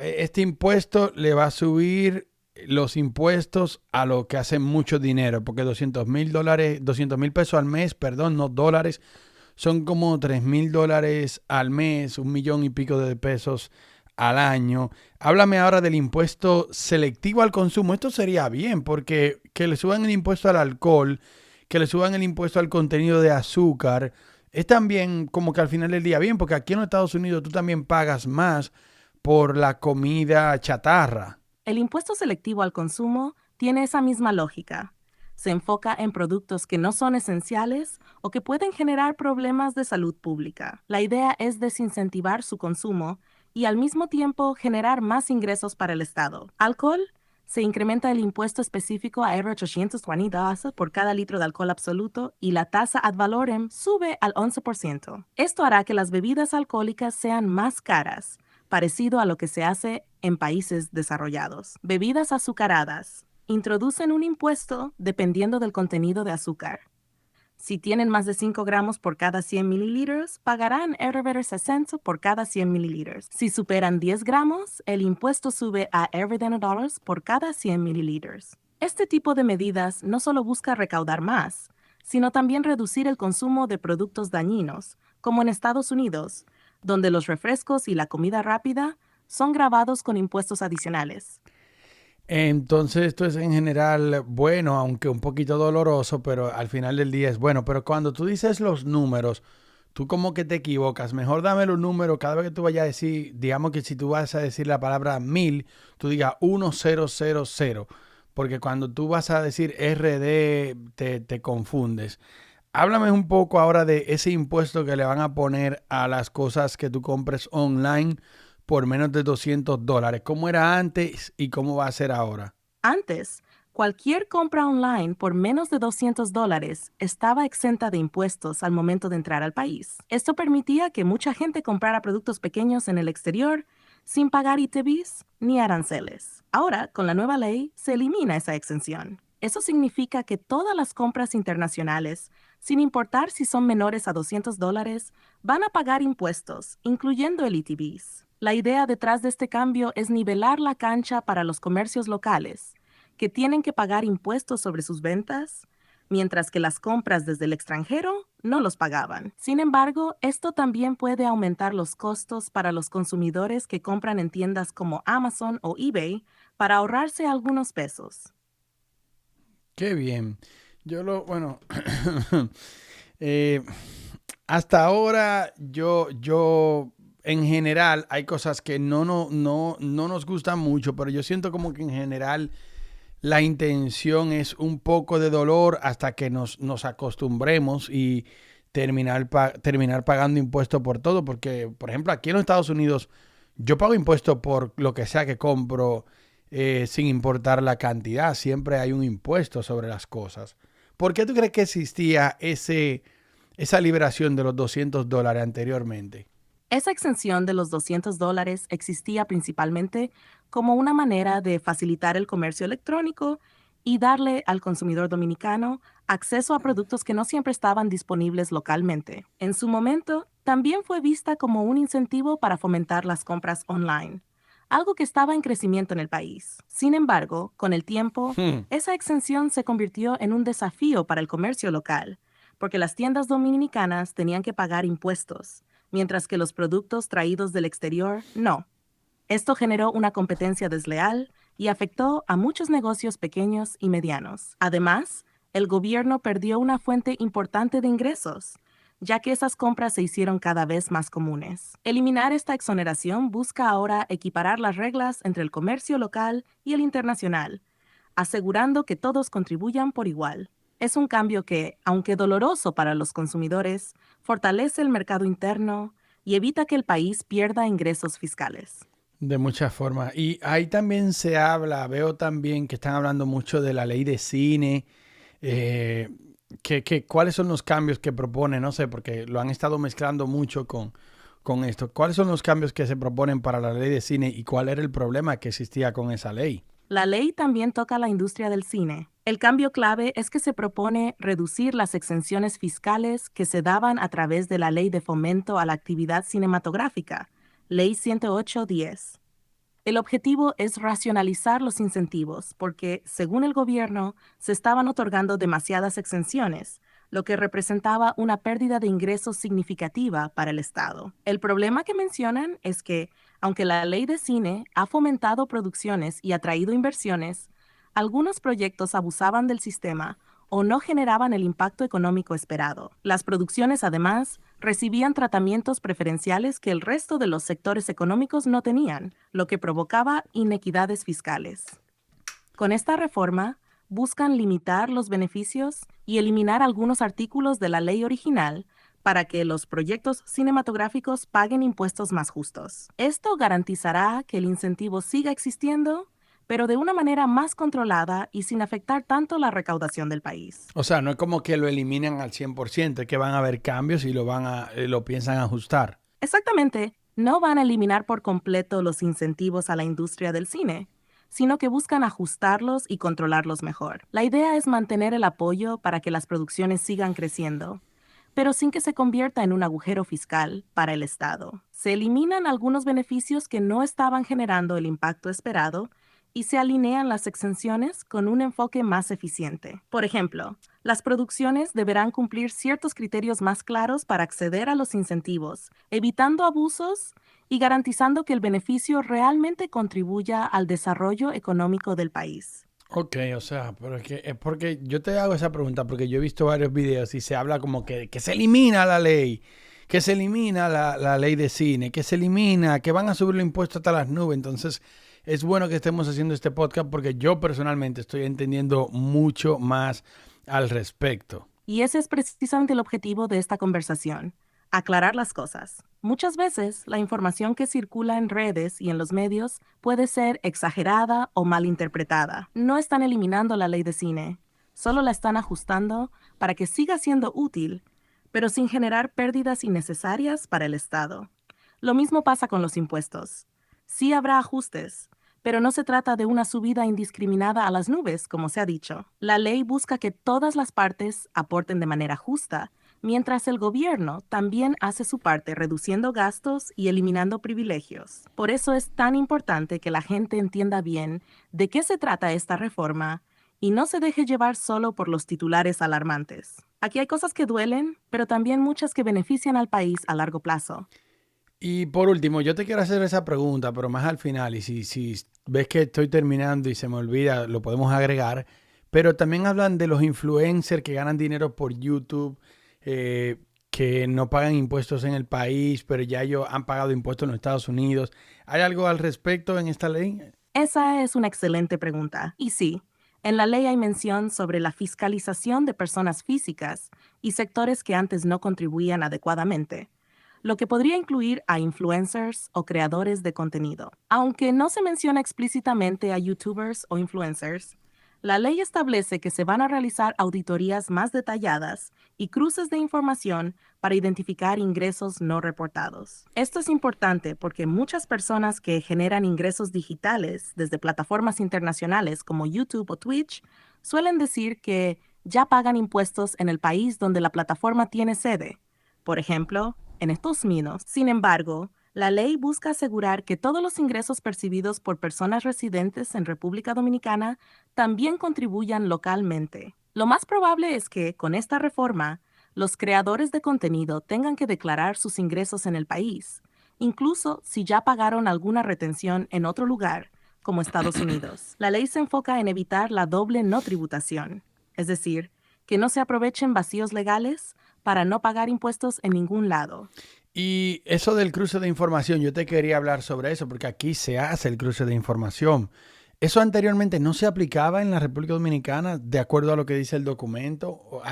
Este impuesto le va a subir los impuestos a los que hacen mucho dinero, porque $200,000, 200,000 pesos al mes, perdón, no dólares, son como $3,000 al mes, 1,000,000 y pico de pesos al año. Háblame ahora del impuesto selectivo al consumo. Esto sería bien, porque que le suban el impuesto al alcohol, que le suban el impuesto al contenido de azúcar, es también como que al final del día bien, porque aquí en los Estados Unidos tú también pagas más por la comida chatarra. El impuesto selectivo al consumo tiene esa misma lógica. Se enfoca en productos que no son esenciales o que pueden generar problemas de salud pública. La idea es desincentivar su consumo y al mismo tiempo generar más ingresos para el Estado. Alcohol. Se incrementa el impuesto específico a $820 por cada litro de alcohol absoluto y la tasa ad valorem sube al 11%. Esto hará que las bebidas alcohólicas sean más caras, parecido a lo que se hace en países desarrollados. Bebidas azucaradas. Introducen un impuesto dependiendo del contenido de azúcar. Si tienen más de 5 gramos por cada 100 mililitros, pagarán $60 por cada 100 mililitros. Si superan 10 gramos, el impuesto sube a $10 por cada 100 mililitros. Este tipo de medidas no solo busca recaudar más, sino también reducir el consumo de productos dañinos, como en Estados Unidos, donde los refrescos y la comida rápida son gravados con impuestos adicionales. Entonces esto es en general bueno, aunque un poquito doloroso, pero al final del día es bueno. Pero cuando tú dices los números, tú como que te equivocas. Mejor dame los números cada vez que tú vayas a decir, digamos que si tú vas a decir la palabra 1,000, tú digas 1000, porque cuando tú vas a decir RD te confundes. Háblame un poco ahora de ese impuesto que le van a poner a las cosas que tú compres online por menos de $200. ¿Cómo era antes y cómo va a ser ahora? Antes, cualquier compra online por menos de $200 estaba exenta de impuestos al momento de entrar al país. Esto permitía que mucha gente comprara productos pequeños en el exterior sin pagar ITBs ni aranceles. Ahora, con la nueva ley, se elimina esa exención. Eso significa que todas las compras internacionales, sin importar si son menores a $200, van a pagar impuestos, incluyendo el ITBs. La idea detrás de este cambio es nivelar la cancha para los comercios locales, que tienen que pagar impuestos sobre sus ventas, mientras que las compras desde el extranjero no los pagaban. Sin embargo, esto también puede aumentar los costos para los consumidores que compran en tiendas como Amazon o eBay para ahorrarse algunos pesos. Qué bien. Bueno, eh, hasta ahora yo en general hay cosas que no nos gustan mucho, pero yo siento como que en general la intención es un poco de dolor hasta que nos acostumbremos y terminar pagando impuestos por todo. Porque, por ejemplo, aquí en los Estados Unidos yo pago impuestos por lo que sea que compro sin importar la cantidad. Siempre hay un impuesto sobre las cosas. ¿Por qué tú crees que existía esa liberación de los $200 anteriormente? Esa exención de los $200 existía principalmente como una manera de facilitar el comercio electrónico y darle al consumidor dominicano acceso a productos que no siempre estaban disponibles localmente. En su momento, también fue vista como un incentivo para fomentar las compras online, algo que estaba en crecimiento en el país. Sin embargo, con el tiempo, Hmm. esa exención se convirtió en un desafío para el comercio local, porque las tiendas dominicanas tenían que pagar impuestos mientras que los productos traídos del exterior no. Esto generó una competencia desleal y afectó a muchos negocios pequeños y medianos. Además, el gobierno perdió una fuente importante de ingresos, ya que esas compras se hicieron cada vez más comunes. Eliminar esta exoneración busca ahora equiparar las reglas entre el comercio local y el internacional, asegurando que todos contribuyan por igual. Es un cambio que, aunque doloroso para los consumidores, fortalece el mercado interno y evita que el país pierda ingresos fiscales. De muchas formas. Y ahí también se habla, veo también que están hablando mucho de la ley de cine, eh, cuáles son los cambios que propone, no sé, porque lo han estado mezclando mucho con esto. ¿Cuáles son los cambios que se proponen para la ley de cine y cuál era el problema que existía con esa ley? La ley también toca la industria del cine. El cambio clave es que se propone reducir las exenciones fiscales que se daban a través de la Ley de Fomento a la Actividad Cinematográfica, Ley 108-10. El objetivo es racionalizar los incentivos porque, según el gobierno, se estaban otorgando demasiadas exenciones, lo que representaba una pérdida de ingresos significativa para el Estado. El problema que mencionan es que, aunque la ley de cine ha fomentado producciones y atraído inversiones, algunos proyectos abusaban del sistema o no generaban el impacto económico esperado. Las producciones, además, recibían tratamientos preferenciales que el resto de los sectores económicos no tenían, lo que provocaba inequidades fiscales. Con esta reforma, buscan limitar los beneficios y eliminar algunos artículos de la ley original para que los proyectos cinematográficos paguen impuestos más justos. Esto garantizará que el incentivo siga existiendo, pero de una manera más controlada y sin afectar tanto la recaudación del país. O sea, no es como que lo eliminan al 100%, es que van a haber cambios y lo piensan ajustar. Exactamente, no van a eliminar por completo los incentivos a la industria del cine, sino que buscan ajustarlos y controlarlos mejor. La idea es mantener el apoyo para que las producciones sigan creciendo, pero sin que se convierta en un agujero fiscal para el Estado. Se eliminan algunos beneficios que no estaban generando el impacto esperado y se alinean las exenciones con un enfoque más eficiente. Por ejemplo, las producciones deberán cumplir ciertos criterios más claros para acceder a los incentivos, evitando abusos y garantizando que el beneficio realmente contribuya al desarrollo económico del país. Ok, o sea, pero es porque yo te hago esa pregunta porque yo he visto varios videos y se habla como que se elimina la ley, que se elimina la ley de cine, que se elimina, que van a subir los impuestos hasta las nubes. Entonces, es bueno que estemos haciendo este podcast porque yo personalmente estoy entendiendo mucho más al respecto. Y ese es precisamente el objetivo de esta conversación, aclarar las cosas. Muchas veces la información que circula en redes y en los medios puede ser exagerada o malinterpretada. No están eliminando la ley de cine, solo la están ajustando para que siga siendo útil, pero sin generar pérdidas innecesarias para el Estado. Lo mismo pasa con los impuestos. Sí habrá ajustes, pero no se trata de una subida indiscriminada a las nubes, como se ha dicho. La ley busca que todas las partes aporten de manera justa, mientras el gobierno también hace su parte reduciendo gastos y eliminando privilegios. Por eso es tan importante que la gente entienda bien de qué se trata esta reforma y no se deje llevar solo por los titulares alarmantes. Aquí hay cosas que duelen, pero también muchas que benefician al país a largo plazo. Y por último, yo te quiero hacer esa pregunta, pero más al final, y si ves que estoy terminando y se me olvida, lo podemos agregar, pero también hablan de los influencers que ganan dinero por YouTube, que no pagan impuestos en el país, pero ya ellos han pagado impuestos en los Estados Unidos. ¿Hay algo al respecto en esta ley? Esa es una excelente pregunta. Y sí, En la ley hay mención sobre la fiscalización de personas físicas y sectores que antes no contribuían adecuadamente, lo que podría incluir a influencers o creadores de contenido. Aunque no se menciona explícitamente a YouTubers o influencers, la ley establece que se van a realizar auditorías más detalladas y cruces de información para identificar ingresos no reportados. Esto es importante porque muchas personas que generan ingresos digitales desde plataformas internacionales como YouTube o Twitch suelen decir que ya pagan impuestos en el país donde la plataforma tiene sede, por ejemplo, en Estados Unidos. Sin embargo, la ley busca asegurar que todos los ingresos percibidos por personas residentes en República Dominicana también contribuyan localmente. Lo más probable es que, con esta reforma, los creadores de contenido tengan que declarar sus ingresos en el país, incluso si ya pagaron alguna retención en otro lugar, como Estados Unidos. La ley se enfoca en evitar la doble no tributación, es decir, que no se aprovechen vacíos legales para no pagar impuestos en ningún lado. Y eso del cruce de información, yo te quería hablar sobre eso, porque aquí se hace el cruce de información. ¿Eso anteriormente no se aplicaba en la República Dominicana de acuerdo a lo que dice el documento? ¿O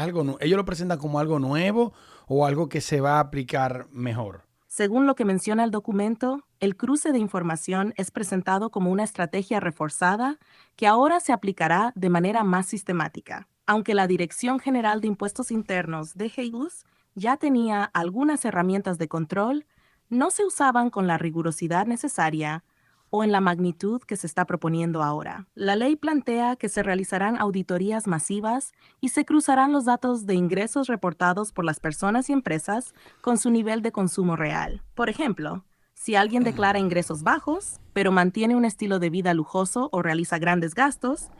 ellos lo presentan como algo nuevo o algo que se va a aplicar mejor? Según lo que menciona el documento, el cruce de información es presentado como una estrategia reforzada que ahora se aplicará de manera más sistemática. Aunque la Dirección General de Impuestos Internos de DGIUS ya tenía algunas herramientas de control, no se usaban con la rigurosidad necesaria o en la magnitud que se está proponiendo ahora. La ley plantea que se realizarán auditorías masivas y se cruzarán los datos de ingresos reportados por las personas y empresas con su nivel de consumo real. Por ejemplo, si alguien declara ingresos bajos, pero mantiene un estilo de vida lujoso o realiza grandes gastos,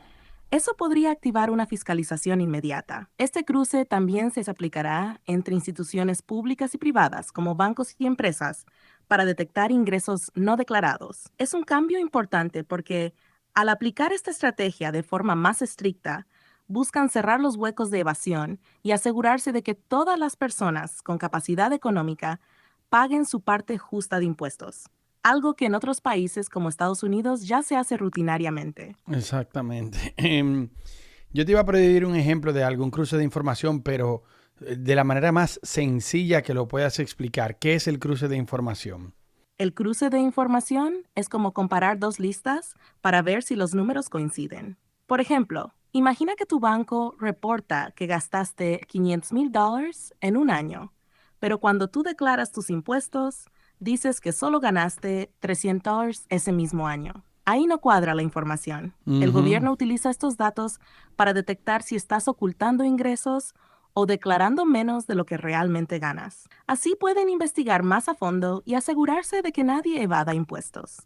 eso podría activar una fiscalización inmediata. Este cruce también se aplicará entre instituciones públicas y privadas, como bancos y empresas, para detectar ingresos no declarados. Es un cambio importante porque, al aplicar esta estrategia de forma más estricta, buscan cerrar los huecos de evasión y asegurarse de que todas las personas con capacidad económica paguen su parte justa de impuestos, algo que en otros países como Estados Unidos ya se hace rutinariamente. Exactamente. Yo te iba a pedir un ejemplo de algún cruce de información, pero de la manera más sencilla que lo puedas explicar. ¿Qué es el cruce de información? El cruce de información es como comparar dos listas para ver si los números coinciden. Por ejemplo, imagina que tu banco reporta que gastaste $500,000 en un año, pero cuando tú declaras tus impuestos, dices que solo ganaste $300 ese mismo año. Ahí no cuadra la información. El Ujú. gobierno utiliza estos datos para detectar si estás ocultando ingresos o declarando menos de lo que realmente ganas. Así pueden investigar más a fondo y asegurarse de que nadie evada impuestos.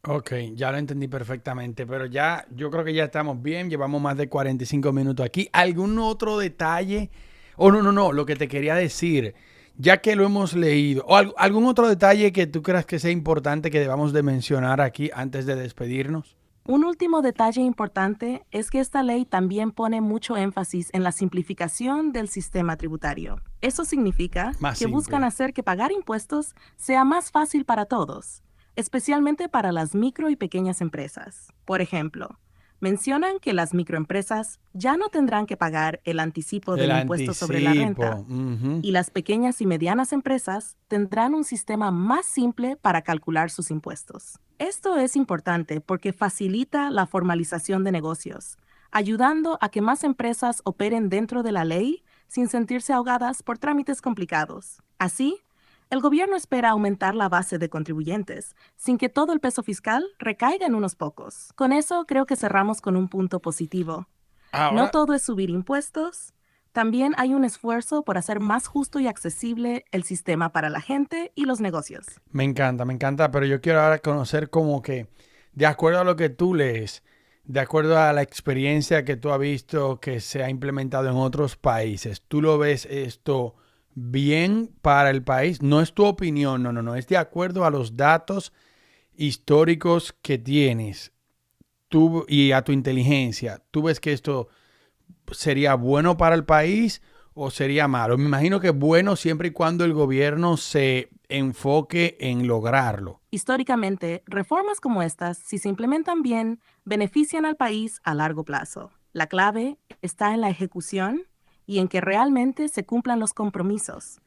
Ok, ya lo entendí perfectamente, pero ya yo creo que ya estamos bien, llevamos más de 45 minutos aquí. ¿Algún otro detalle? Oh, no, lo que te quería decir, ya que lo hemos leído, o algún otro detalle que tú creas que sea importante que debamos de mencionar aquí antes de despedirnos. Un último detalle importante es que esta ley también pone mucho énfasis en la simplificación del sistema tributario. Eso significa Más que buscan simple. hacer que pagar impuestos sea más fácil para todos, especialmente para las micro y pequeñas empresas. Por ejemplo, mencionan que las microempresas ya no tendrán que pagar el anticipo El del impuesto sobre la renta anticipo. Ujú. y las pequeñas y medianas empresas tendrán un sistema más simple para calcular sus impuestos. Esto es importante porque facilita la formalización de negocios, ayudando a que más empresas operen dentro de la ley sin sentirse ahogadas por trámites complicados. Así, el gobierno espera aumentar la base de contribuyentes, sin que todo el peso fiscal recaiga en unos pocos. Con eso creo que cerramos con un punto positivo. No Ahora, todo es subir impuestos. También hay un esfuerzo por hacer más justo y accesible el sistema para la gente y los negocios. me encanta, pero yo quiero ahora conocer como que, de acuerdo a lo que tú lees, de acuerdo a la experiencia que tú has visto que se ha implementado en otros países, ¿tú lo ves esto bien para el país? No es tu opinión, no, es de acuerdo a los datos históricos que tienes tú y a tu inteligencia. ¿Tú ves que esto sería bueno para el país o sería malo? Me imagino que bueno siempre y cuando el gobierno se enfoque en lograrlo. Históricamente, reformas como estas, si se implementan bien, benefician al país a largo plazo. La clave está en la ejecución y en que realmente se cumplan los compromisos,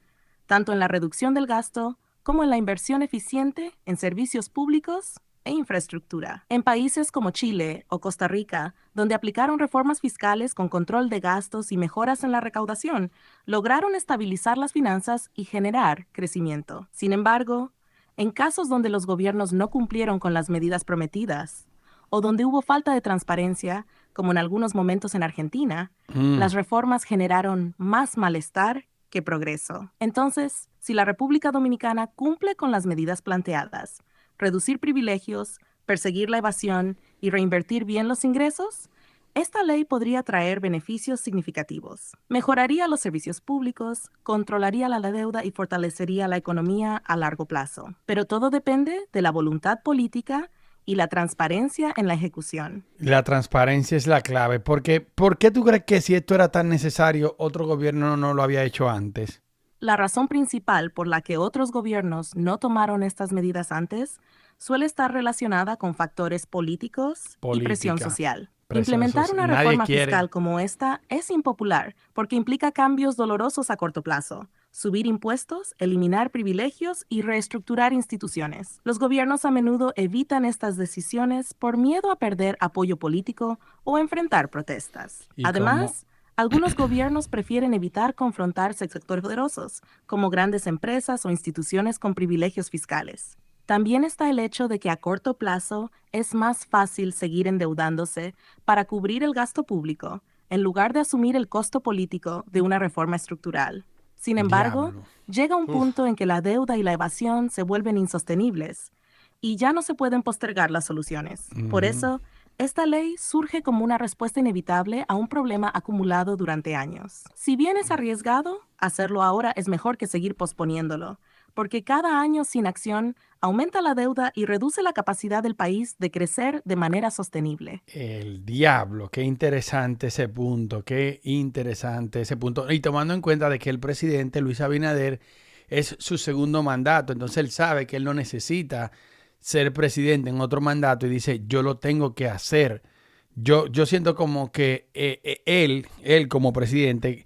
tanto en la reducción del gasto como en la inversión eficiente en servicios públicos e infraestructura. En países como Chile o Costa Rica, donde aplicaron reformas fiscales con control de gastos y mejoras en la recaudación, lograron estabilizar las finanzas y generar crecimiento. Sin embargo, en casos donde los gobiernos no cumplieron con las medidas prometidas, o donde hubo falta de transparencia, como en algunos momentos en Argentina, las reformas generaron más malestar que progreso. Entonces, si la República Dominicana cumple con las medidas planteadas, reducir privilegios, perseguir la evasión y reinvertir bien los ingresos, esta ley podría traer beneficios significativos. Mejoraría los servicios públicos, controlaría la deuda y fortalecería la economía a largo plazo. Pero todo depende de la voluntad política y la transparencia en la ejecución. La transparencia es la clave. Porque, ¿por qué tú crees que si esto era tan necesario, otro gobierno no lo había hecho antes? La razón principal por la que otros gobiernos no tomaron estas medidas antes suele estar relacionada con factores políticos y presión Política. social. Presión Implementar una Nadie reforma quiere. fiscal como esta es impopular porque implica cambios dolorosos a corto plazo, subir impuestos, eliminar privilegios y reestructurar instituciones. Los gobiernos a menudo evitan estas decisiones por miedo a perder apoyo político o enfrentar protestas. Y Además, algunos gobiernos prefieren evitar confrontarse con sectores poderosos, como grandes empresas o instituciones con privilegios fiscales. También está el hecho de que a corto plazo es más fácil seguir endeudándose para cubrir el gasto público, en lugar de asumir el costo político de una reforma estructural. Sin embargo, Diablo. llega un punto en que la deuda y la evasión se vuelven insostenibles y ya no se pueden postergar las soluciones. Por eso, esta ley surge como una respuesta inevitable a un problema acumulado durante años. Si bien es arriesgado, hacerlo ahora es mejor que seguir posponiéndolo, porque cada año sin acción aumenta la deuda y reduce la capacidad del país de crecer de manera sostenible. El diablo, qué interesante ese punto, qué interesante ese punto. Y tomando en cuenta de que el presidente Luis Abinader es su segundo mandato, entonces él sabe que él no necesita ser presidente en otro mandato y dice, yo lo tengo que hacer. Yo siento como que él como presidente,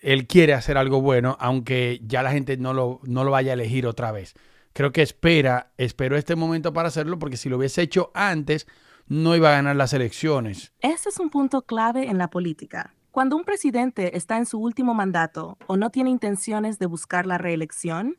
él quiere hacer algo bueno, aunque ya la gente no lo vaya a elegir otra vez. Creo que espero este momento para hacerlo, porque si lo hubiese hecho antes, no iba a ganar las elecciones. Ese es un punto clave en la política. Cuando un presidente está en su último mandato o no tiene intenciones de buscar la reelección,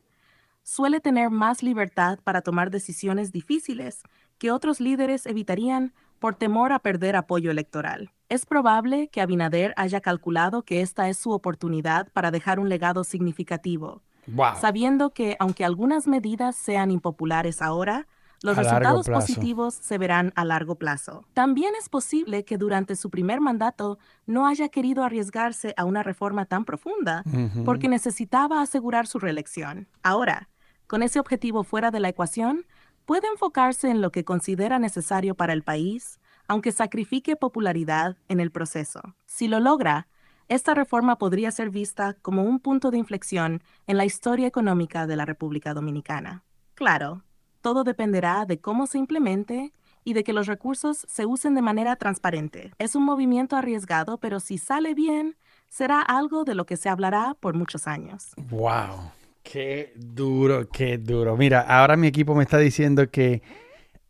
suele tener más libertad para tomar decisiones difíciles que otros líderes evitarían por temor a perder apoyo electoral. Es probable que Abinader haya calculado que esta es su oportunidad para dejar un legado significativo, Wow. sabiendo que, aunque algunas medidas sean impopulares ahora, los A largo resultados plazo. positivos se verán a largo plazo. También es posible que durante su primer mandato no haya querido arriesgarse a una reforma tan profunda, porque necesitaba asegurar su reelección. Ahora, con ese objetivo fuera de la ecuación, puede enfocarse en lo que considera necesario para el país, aunque sacrifique popularidad en el proceso. Si lo logra, esta reforma podría ser vista como un punto de inflexión en la historia económica de la República Dominicana. Claro, todo dependerá de cómo se implemente y de que los recursos se usen de manera transparente. Es un movimiento arriesgado, pero si sale bien, será algo de lo que se hablará por muchos años. Wow. Qué duro, qué duro. Mira, ahora mi equipo me está diciendo que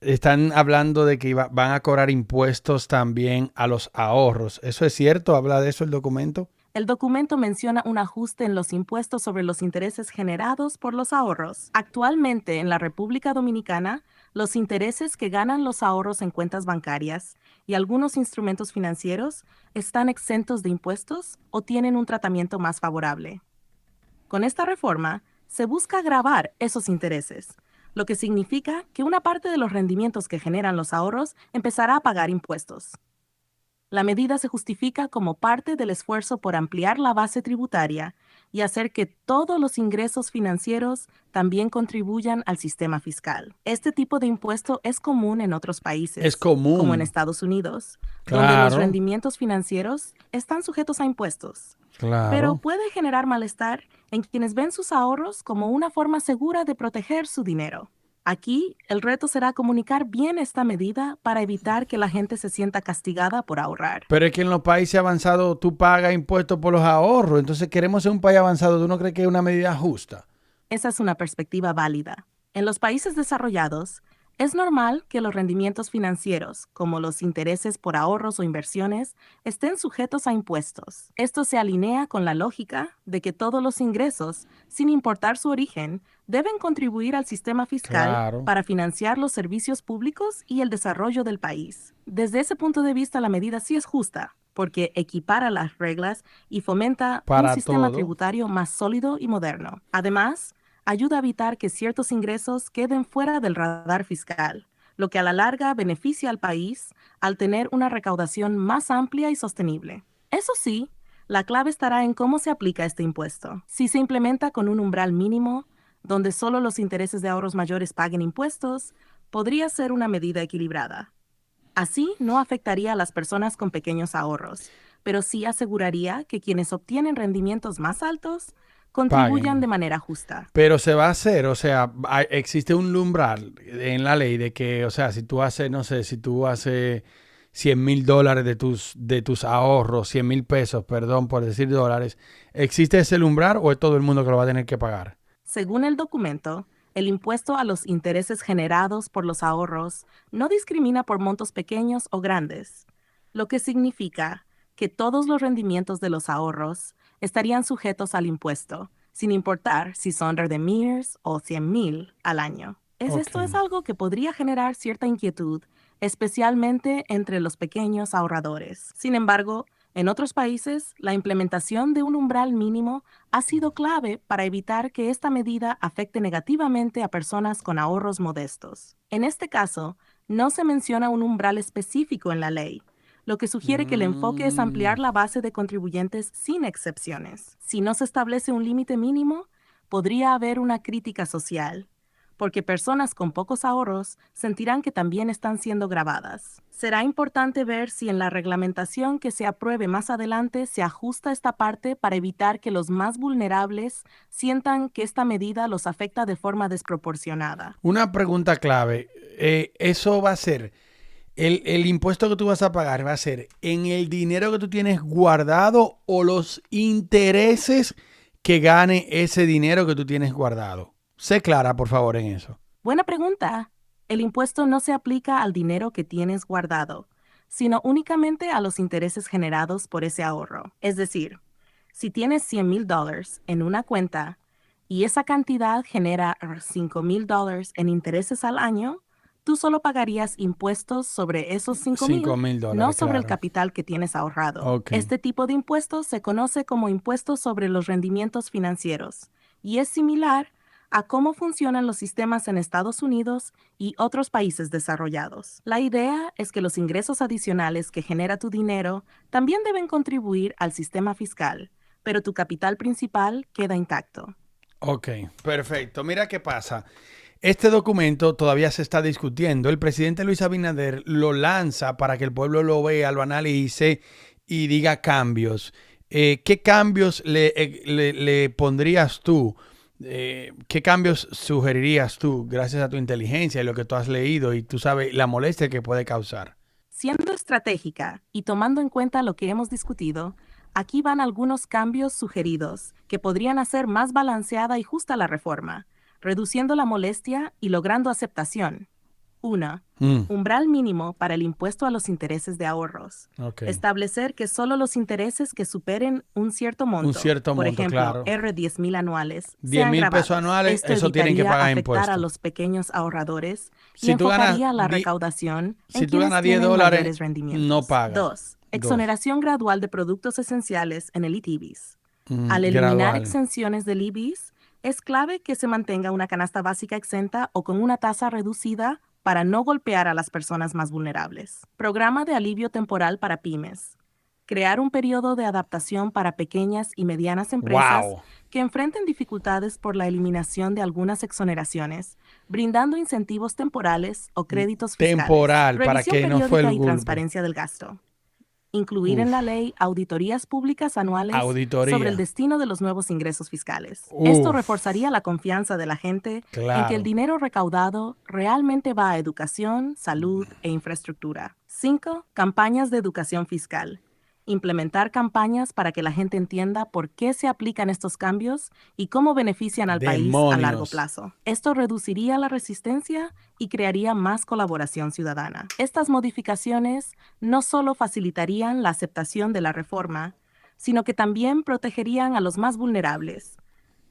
están hablando de que van a cobrar impuestos también a los ahorros. ¿Eso es cierto? ¿Habla de eso el documento? El documento menciona un ajuste en los impuestos sobre los intereses generados por los ahorros. Actualmente, en la República Dominicana, los intereses que ganan los ahorros en cuentas bancarias y algunos instrumentos financieros están exentos de impuestos o tienen un tratamiento más favorable. Con esta reforma, se busca gravar esos intereses, lo que significa que una parte de los rendimientos que generan los ahorros empezará a pagar impuestos. La medida se justifica como parte del esfuerzo por ampliar la base tributaria y hacer que todos los ingresos financieros también contribuyan al sistema fiscal. Este tipo de impuesto es común en otros países, Es común. como en Estados Unidos, Claro. donde los rendimientos financieros están sujetos a impuestos. Claro. Pero puede generar malestar en quienes ven sus ahorros como una forma segura de proteger su dinero. Aquí, el reto será comunicar bien esta medida para evitar que la gente se sienta castigada por ahorrar. Pero es que en los países avanzados tú pagas impuestos por los ahorros. Entonces queremos ser un país avanzado. ¿Tú no crees que es una medida justa? Esa es una perspectiva válida. En los países desarrollados, es normal que los rendimientos financieros, como los intereses por ahorros o inversiones, estén sujetos a impuestos. Esto se alinea con la lógica de que todos los ingresos, sin importar su origen, deben contribuir al sistema fiscal Claro. para financiar los servicios públicos y el desarrollo del país. Desde ese punto de vista, la medida sí es justa, porque equipara las reglas y fomenta un Para sistema todo. tributario más sólido y moderno. Además, ayuda a evitar que ciertos ingresos queden fuera del radar fiscal, lo que a la larga beneficia al país al tener una recaudación más amplia y sostenible. Eso sí, la clave estará en cómo se aplica este impuesto. Si se implementa con un umbral mínimo, donde solo los intereses de ahorros mayores paguen impuestos, podría ser una medida equilibrada. Así no afectaría a las personas con pequeños ahorros, pero sí aseguraría que quienes obtienen rendimientos más altos contribuyan de Paguen. manera justa. Pero se va a hacer, o sea, existe un umbral en la ley de que, o sea, si tú haces, no sé, si tú haces $100,000 de tus ahorros, 100,000 pesos, perdón por decir dólares, ¿existe ese umbral o es todo el mundo que lo va a tener que pagar? Según el documento, el impuesto a los intereses generados por los ahorros no discrimina por montos pequeños o grandes, lo que significa que todos los rendimientos de los ahorros estarían sujetos al impuesto, sin importar si son de miles o 100,000 al año. Ok. Esto es algo que podría generar cierta inquietud, especialmente entre los pequeños ahorradores. Sin embargo, en otros países, la implementación de un umbral mínimo ha sido clave para evitar que esta medida afecte negativamente a personas con ahorros modestos. En este caso, no se menciona un umbral específico en la ley, lo que sugiere que el enfoque es Mm. ampliar la base de contribuyentes sin excepciones. Si no se establece un límite mínimo, podría haber una crítica social, porque personas con pocos ahorros sentirán que también están siendo gravadas. Será importante ver si en la reglamentación que se apruebe más adelante se ajusta esta parte para evitar que los más vulnerables sientan que esta medida los afecta de forma desproporcionada. Una pregunta clave. Eso va a ser, el impuesto que tú vas a pagar va a ser en el dinero que tú tienes guardado o los intereses que gane ese dinero que tú tienes guardado. Sé clara, por favor, en eso. Buena pregunta. El impuesto no se aplica al dinero que tienes guardado, sino únicamente a los intereses generados por ese ahorro. Es decir, si tienes $100,000 en una cuenta y esa cantidad genera $5,000 en intereses al año, tú solo pagarías impuestos sobre esos 5,000, cinco mil no dólares, sobre el claro. capital que tienes ahorrado. Ok. Este tipo de impuesto se conoce como impuesto sobre los rendimientos financieros y es similar a cómo funcionan los sistemas en Estados Unidos y otros países desarrollados. La idea es que los ingresos adicionales que genera tu dinero también deben contribuir al sistema fiscal, pero tu capital principal queda intacto. Ok, perfecto. Mira qué pasa. Este documento todavía se está discutiendo. El presidente Luis Abinader lo lanza para que el pueblo lo vea, lo analice y diga cambios. ¿Qué cambios le pondrías tú? ¿Qué cambios sugerirías tú gracias a tu inteligencia y lo que tú has leído y tú sabes la molestia que puede causar? Siendo estratégica y tomando en cuenta lo que hemos discutido, aquí van algunos cambios sugeridos que podrían hacer más balanceada y justa la reforma, reduciendo la molestia y logrando aceptación. 1. Mm, Umbral mínimo para el impuesto a los intereses de ahorros. ok. Establecer que solo los intereses que superen un cierto Un monto, cierto por monto, ejemplo, claro. R$10,000 anuales, 10 sean mil pesos grabados. anuales, Esto eso tienen que evitaría pagar afectar a impuestos. los pequeños ahorradores y Si tú ganas, enfocaría la recaudación en si tú quienes ganas 10 tienen dólares, mayores rendimientos. no pagas. 2. Dos. Exoneración gradual de productos esenciales en el ITBIS. Al eliminar Gradual. exenciones del IBIS, es clave que se mantenga una canasta básica exenta o con una tasa reducida para no golpear a las personas más vulnerables. Programa de alivio temporal para pymes. Crear un periodo de adaptación para pequeñas y medianas empresas Wow. que enfrenten dificultades por la eliminación de algunas exoneraciones, brindando incentivos temporales o créditos fiscales. Temporal, para Revisión que no fue periódica el y golpe. transparencia del gasto. incluir en la ley auditorías públicas anuales sobre el Auditoría. destino de los nuevos ingresos fiscales. Esto Uf, reforzaría la confianza de la gente en que el claro. dinero recaudado realmente va a educación, salud e infraestructura. 5. Campañas de educación fiscal. Implementar campañas para que la gente entienda por qué se aplican estos cambios y cómo benefician al país a largo Demonios. plazo. Esto reduciría la resistencia y crearía más colaboración ciudadana. Estas modificaciones no solo facilitarían la aceptación de la reforma, sino que también protegerían a los más vulnerables,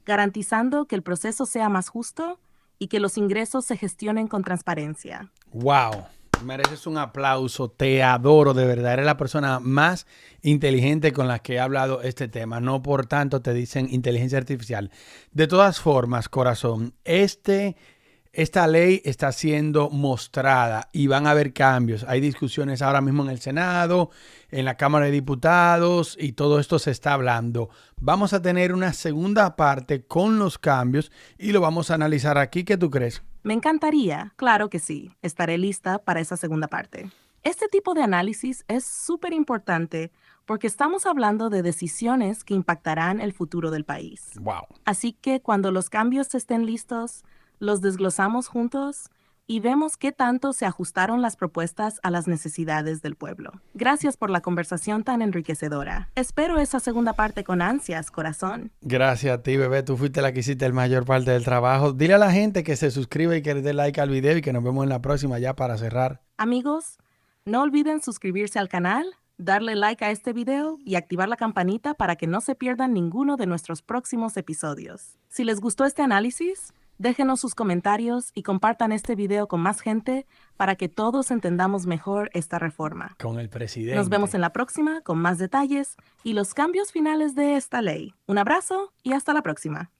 garantizando que el proceso sea más justo y que los ingresos se gestionen con transparencia. Wow. Mereces un aplauso. Te adoro, de verdad. Eres la persona más inteligente con la que he hablado este tema. No por tanto te dicen inteligencia artificial. De todas formas, corazón, esta ley está siendo mostrada y van a haber cambios. Hay discusiones ahora mismo en el Senado, en la Cámara de Diputados y todo esto se está hablando. Vamos a tener una segunda parte con los cambios y lo vamos a analizar aquí. ¿Qué tú crees? Me encantaría, claro que sí, estaré lista para esa segunda parte. Este tipo de análisis es súper importante porque estamos hablando de decisiones que impactarán el futuro del país. Wow. Así que cuando los cambios estén listos, los desglosamos juntos y vemos qué tanto se ajustaron las propuestas a las necesidades del pueblo. Gracias por la conversación tan enriquecedora. Espero esa segunda parte con ansias, corazón. Gracias a ti, bebé. Tú fuiste la que hiciste la mayor parte del trabajo. Dile a la gente que se suscriba y que le dé like al video y que nos vemos en la próxima ya para cerrar. Amigos, no olviden suscribirse al canal, darle like a este video y activar la campanita para que no se pierdan ninguno de nuestros próximos episodios. Si les gustó este análisis, déjenos sus comentarios y compartan este video con más gente para que todos entendamos mejor esta reforma. Con el presidente. Nos vemos en la próxima con más detalles y los cambios finales de esta ley. Un abrazo y hasta la próxima.